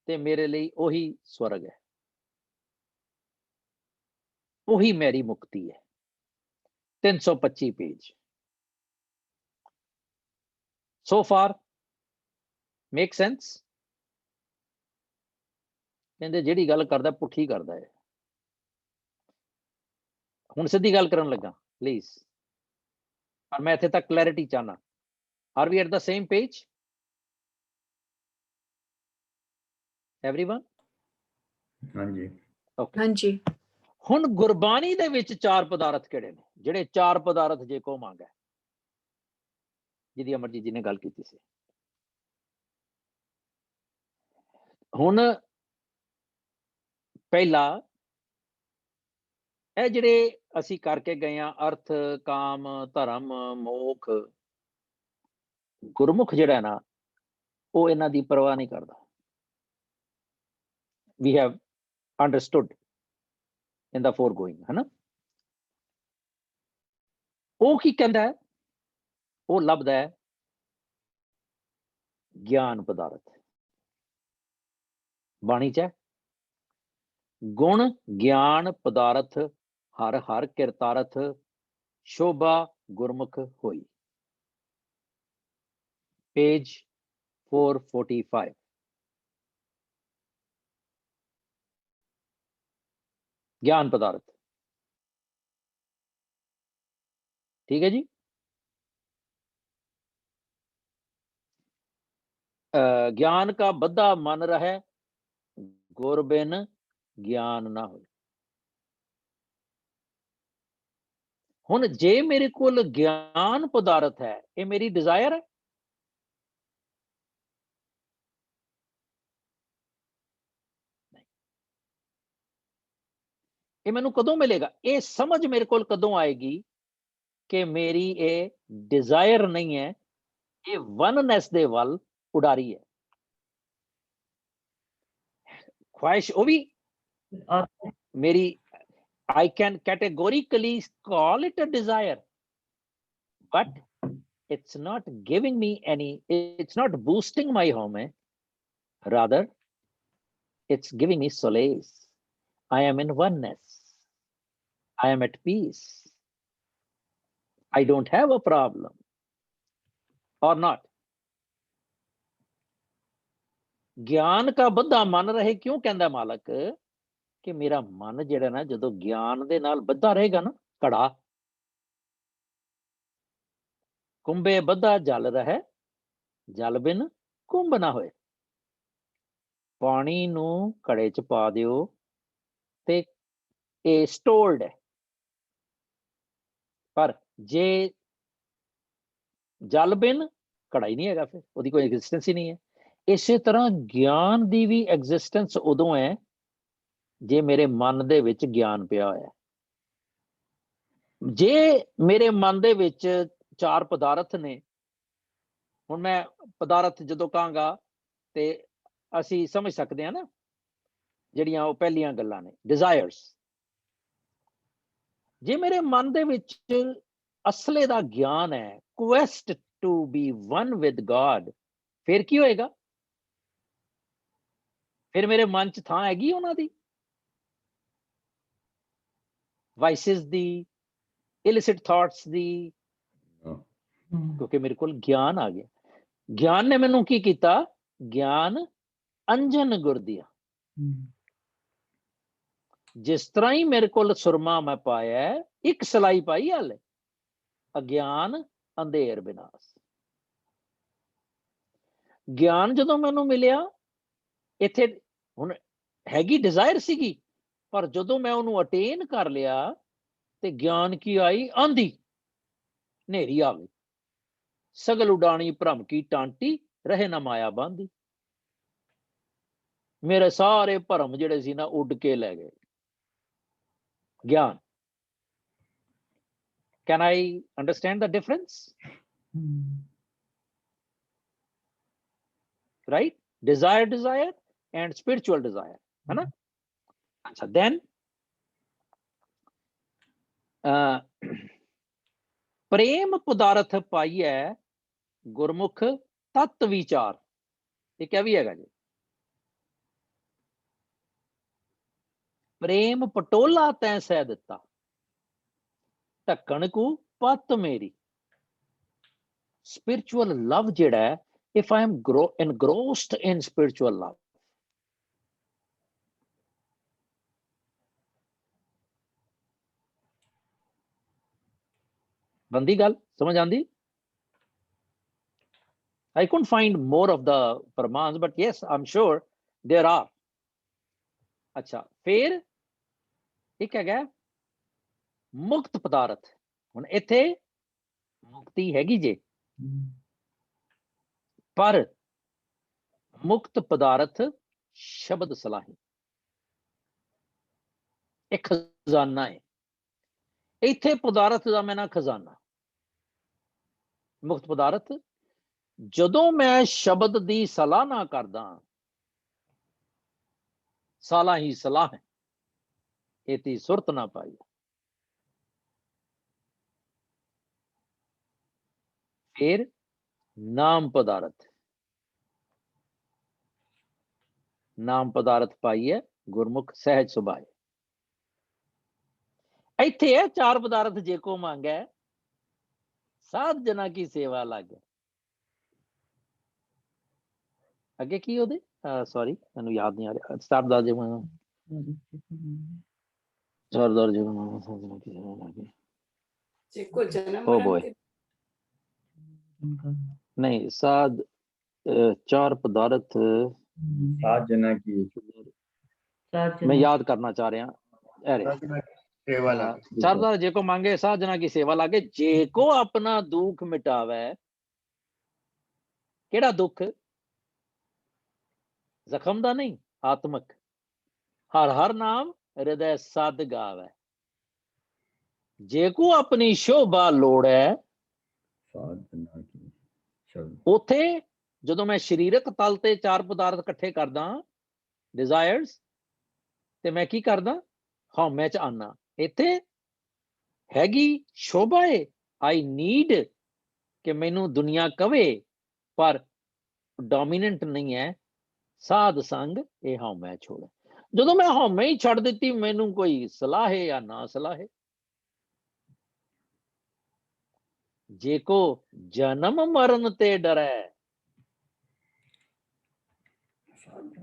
ते मेरे लिए ओही स्वर्ग है, ओही मेरी मुक्ति है। 325 page. So far make sense? कहते जिहड़ी गल करदा पुठी करदा है। हुण सीधी गल करन लगा प्लीज, पर मैं इत्थे तक क्लैरिटी चाहना। Are we at the same page everyone? हाँ जी। ओके हाँ जी। हुण गुरबाणी दे विच चार पदार्थ किहड़े ने? जिहड़े चार पदार्थ जे को मंग है जिहदी अमरजीत जी ने गल कीती सी। हुण पहला ਇਹ ਜਿਹੜੇ ਅਸੀਂ ਕਰਕੇ ਗਏ ਆ ਅਰਥ ਕਾਮ ਧਰਮ ਮੋਖ, ਗੁਰਮੁਖ ਜਿਹੜਾ ਨਾ ਉਹ ਇਹਨਾਂ ਦੀ ਪਰਵਾਹ ਨਹੀਂ ਕਰਦਾ। We have understood in the foregoing, है ना। ਉਹ ਕੀ ਕਹਿੰਦਾ ਹੈ? ਉਹ ਲੱਭਦਾ ਹੈ ਗਿਆਨ ਪਦਾਰਥ। ਬਾਣੀ ਚ गुण ज्ञान पदार्थ हर हर किरतारथ शोभा गुरमुख होई। पेज 445। ज्ञान पदार्थ, ठीक है जी। ज्ञान का बद्धा मन रहे गुर बिन ज्ञान ना हो। हुण जे मेरे कोल ज्ञान पदार्थ है ये मेरी डिजायर है? नहीं। ये मैनू कदों मिलेगा? ये समझ मेरे कोल कदों आएगी कि मेरी ये डिजायर नहीं है, ये वननेस दे वल उडारी है। ख्वाहिश वो भी आत्मा मेरी, I can categorically call it a desire, but it's not giving me any, it's not boosting my home. Rather, it's giving me solace. I am in oneness. I am at peace. I don't have a problem. Or not. ज्ञान का बद्धा मन रहे, क्यों कहंदा मालक कि मेरा मन जिहड़ा ना जदों ज्ञान दे नाल बद्धा रहेगा ना, घड़ा कुंभे बद्धा जल रहे, जल बिन कुंभ ना होए। पानी नू घड़े च पा दिओ ते ਇਹ ਸਟੋਰਡ ਹੈ, ਪਰ ਜੇ ਜਲ ਬਿਨ ਘੜਾ ਹੀ ਨਹੀਂ ਹੈਗਾ, ਫਿਰ ਉਹਦੀ ਕੋਈ ਐਗਜ਼ਿਸਟੈਂਸ ਹੀ ਨਹੀਂ ਹੈ। ਇਸੇ ਤਰ੍ਹਾਂ ਗਿਆਨ ਦੀ ਵੀ ਐਗਜ਼ਿਸਟੈਂਸ ਉਦੋਂ ਹੈ ਜੇ ਮੇਰੇ ਮਨ ਦੇ ਵਿੱਚ ਗਿਆਨ ਪਿਆ ਹੋਇਆ। ਜੇ ਮੇਰੇ ਮਨ ਦੇ ਵਿੱਚ ਚਾਰ ਪਦਾਰਥ ਨੇ, ਹੁਣ ਮੈਂ ਪਦਾਰਥ ਜਦੋਂ ਕਹਾਂਗਾ ਤੇ ਅਸੀਂ ਸਮਝ ਸਕਦੇ ਹਾਂ ਨਾ, ਜਿਹੜੀਆਂ ਉਹ ਪਹਿਲੀਆਂ ਗੱਲਾਂ ਨੇ, ਡਿਜ਼ਾਇਰਸ। ਜੇ ਮੇਰੇ ਮਨ ਦੇ ਵਿੱਚ ਅਸਲੇ ਦਾ ਗਿਆਨ ਹੈ, quest to be one with God, ਫਿਰ ਕੀ ਹੋਏਗਾ? ਫਿਰ ਮੇਰੇ ਮਨ ਚ ਥਾਂ ਹੈਗੀ ਉਹਨਾਂ ਦੀ, ਵਾਈਸਿਸ ਦੀ, ਇਲਿਸਿਟ ਥਾਟਸ ਦੀ, ਕਿਉਂਕਿ ਮੇਰੇ ਕੋਲ ਗਿਆਨ ਆ ਗਿਆ। ਗਿਆਨ ਨੇ ਮੈਨੂੰ ਕੀ ਕੀਤਾ? ਗਿਆਨ ਅੰਜਨ ਗੁਰ ਦਿਆ। ਜਿਸ ਤਰ੍ਹਾਂ ਹੀ ਮੇਰੇ ਕੋਲ ਸੁਰਮਾ ਮੈਂ ਪਾਇਆ, ਇੱਕ ਸਲਾਈ ਪਾਈ ਹਾਲੇ, ਅਗਿਆਨ ਅੰਧੇਰ ਵਿਨਾਸ਼। ਗਿਆਨ ਜਦੋਂ ਮੈਨੂੰ ਮਿਲਿਆ, ਇੱਥੇ ਹੁਣ ਹੈਗੀ ਡਿਜ਼ਾਇਰ ਸੀਗੀ, ਪਰ ਜਦੋਂ ਮੈਂ ਉਹਨੂੰ ਅਟੇਨ ਕਰ ਲਿਆ ਤੇ ਗਿਆਨ ਕੀ ਆਈ? ਆਂधी, ਹਨੇਰੀ ਆ ਗਈ। ਸਗਲ ਉਡਾਣੀ ਭਰਮ ਕੀ ਟਾਂਟੀ, ਰਹੇ ਨਾ ਮਾਇਆ ਬਾਂਦੀ। ਮੇਰੇ ਸਾਰੇ ਭਰਮ ਜਿਹੜੇ ਸੀ ਨਾ ਉੱਡ ਕੇ ਲੈ ਗਏ। ਗਿਆਨ। Can I understand the difference? Right? Desire and spiritual desire, है ना? अच्छा, then प्रेम पदार्थ पाइए गुरमुख तत्व विचार, ये क्या भी है जी? प्रेम पटोला तैं सह दिता, ढक्कन को पत मेरी। Spiritual love जिहड़ा है, if I am engrossed in spiritual love, बंदी गल समझ आंदी? I couldn't find more of the pramans, but yes, I'm sure there are. अच्छा, फिर एक है मुक्त पदार्थ। हुण इत्थे मुक्ति हैगी जे, पर मुक्त पदार्थ शब्द सलाही, एक खजाना है। इत्थे पदार्थ दा मैं ना खजाना, मुक्त पदार्थ जदों मैं शब्द दी सलाहना करदा, साला ही सलाह है, एती सुरत ना पाई। फिर नाम पदार्थ, नाम पदार्थ पाइए गुरमुख सहज सुभाए। इत्थे है चार पदार्थ जे को मांगे, साध जना की सेवा लागे। अगे की होदे? सॉरी मैनू याद नहीं आ रहा। सरदार जी सरदार जी ओ बॉय, नहीं साध चार पदार्थ सात जना की मैं याद करना चाह रहा। अरे सरदार जे को मांगे साध जना की सेवा लागे, जे को अपना दुख मिटावे। केड़ा दुख? जख्म दा नहीं, आत्मक। हर हर नाम हृदय सद गावे। जे को अपनी शोभा लोड़ है, उथे जदों मैं शरीरक तल ते चार पदार्थ इकट्ठे करदा, डिजायर्स, ਤੇ ਮੈਂ ਕੀ ਕਰਦਾ, ਹਉਮੈ ਚ ਆਨਾ। ਇੱਥੇ ਹੈਗੀ ਸ਼ੋਭਾ ਏ, ਆਈ ਨੀਡ ਕਿ ਮੈਨੂੰ ਦੁਨੀਆ ਕਵੇ, ਪਰ ਡੋਮੀਨੈਂਟ ਨਹੀਂ ਹੈ ਸਾਧ ਸੰਗ ਇਹ ਹਉਮੈ ਛੋੜ। ਜਦੋਂ ਮੈਂ ਹਉਮੈ ਹੀ ਛੱਡ ਦਿੱਤੀ, ਮੈਨੂੰ ਕੋਈ ਸਲਾਹੇ ਜਾਂ ਨਾ ਸਲਾਹੇ। ਜੇ ਕੋ ਜਨਮ ਮਰਨ ਤੇ ਡਰੈ,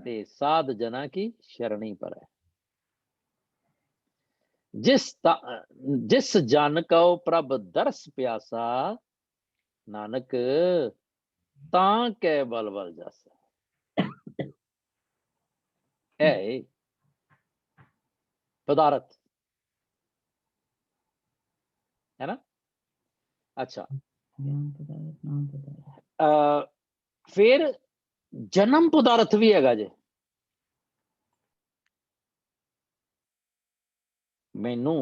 ਤੇ ਸਾਧ ਜਨਾ ਕੀ ਸ਼ਰਣੀ ਪਰੈ। ਜਿਸ ਜਨ ਕਉ ਪ੍ਰਭ ਦਰਸ ਪਿਆਸਾ, ਨਾਨਕ ਤਾਂ ਕੈ ਬਲ ਬਲ ਜਾਸਾ। ਹੈ ਪਦਾਰਥ, है ना। अच्छा, ज्ञान पदार्थ, नाम पदार्थ। फिर जन्म पदार्थ भी हैगा जे। मैनू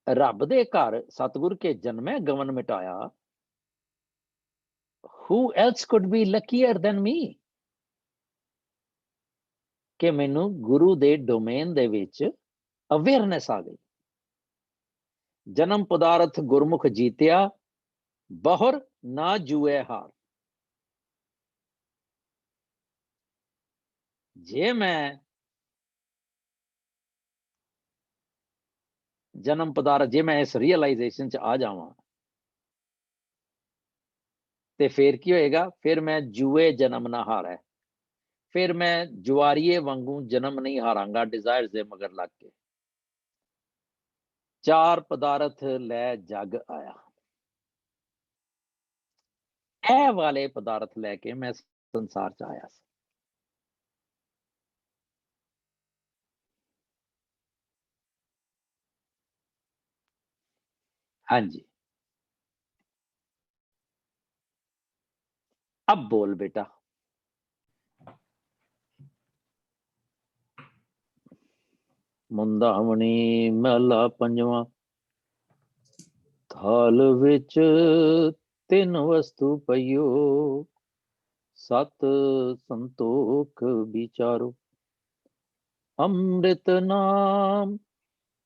रब दे घर सतगुर के जन्मे गवन मिटाया, who else could be luckier than me, कि मैनू गुरु दे डोमेन दे विच अवेयरनेस आ गई। जन्म पदार्थ गुरमुख जीत्या, बहुर ना जुए हार। जे मैं जन्म पदार्थ, जे मैं इस रियलाइजेशन च आ जावां, ते फिर की होएगा, फिर मैं जुए जन्म ना हारै, फिर मैं जुआरीए वांगू जन्म नहीं हारांगा डिजायर्स दे मगर लग के। चार पदार्थ लै जग आया, ए वाले पदार्थ लैके मैं संसार च आया। हाँ जी, अब बोल बेटा। मुंदावनी महला पंजवा। थाल विच तिन वस्तु पइयो, सत संतोख विचारो। अमृत नाम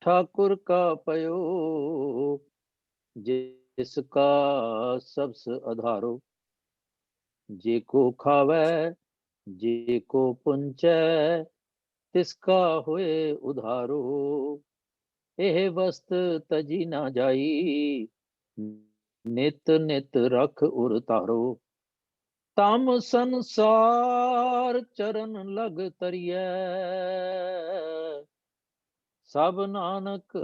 ठाकुर का पयो, जिसका सबस आधारो। जे को खावे जे को पुंचै, तिसका होए उधारो। एह वस्त तजी ना जाई, नित नित रख उर तारो। तम संसार चरण लग तरियै, सब नानक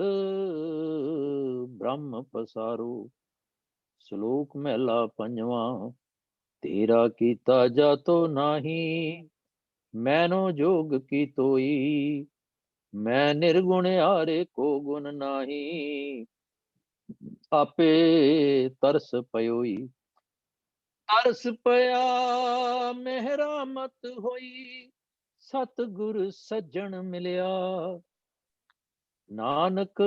ब्रह्म पसारो। श्लोक महला पंजवा। तेरा कीता जातो नाही, मैनो जोग की तोई। मैं निर्गुण हारे को गुण नाही, आपे तरस पयोई। तरस पया मेहरा मत होई, सतगुर सज्जन मिलिया। नानक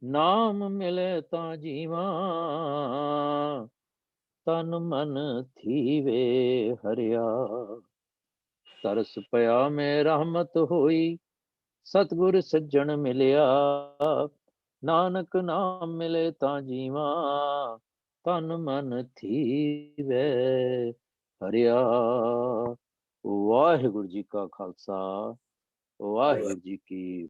नाम मिले तां जीवा, तन मन थीवे हरिया। तरस पया में रहमत होई, सतगुर सज्जन मिलिया। नानक नाम मिले तां जीवा, तन मन थीवे हरिया। वाहिगुरु जी का खालसा, वाहिगुरु जी की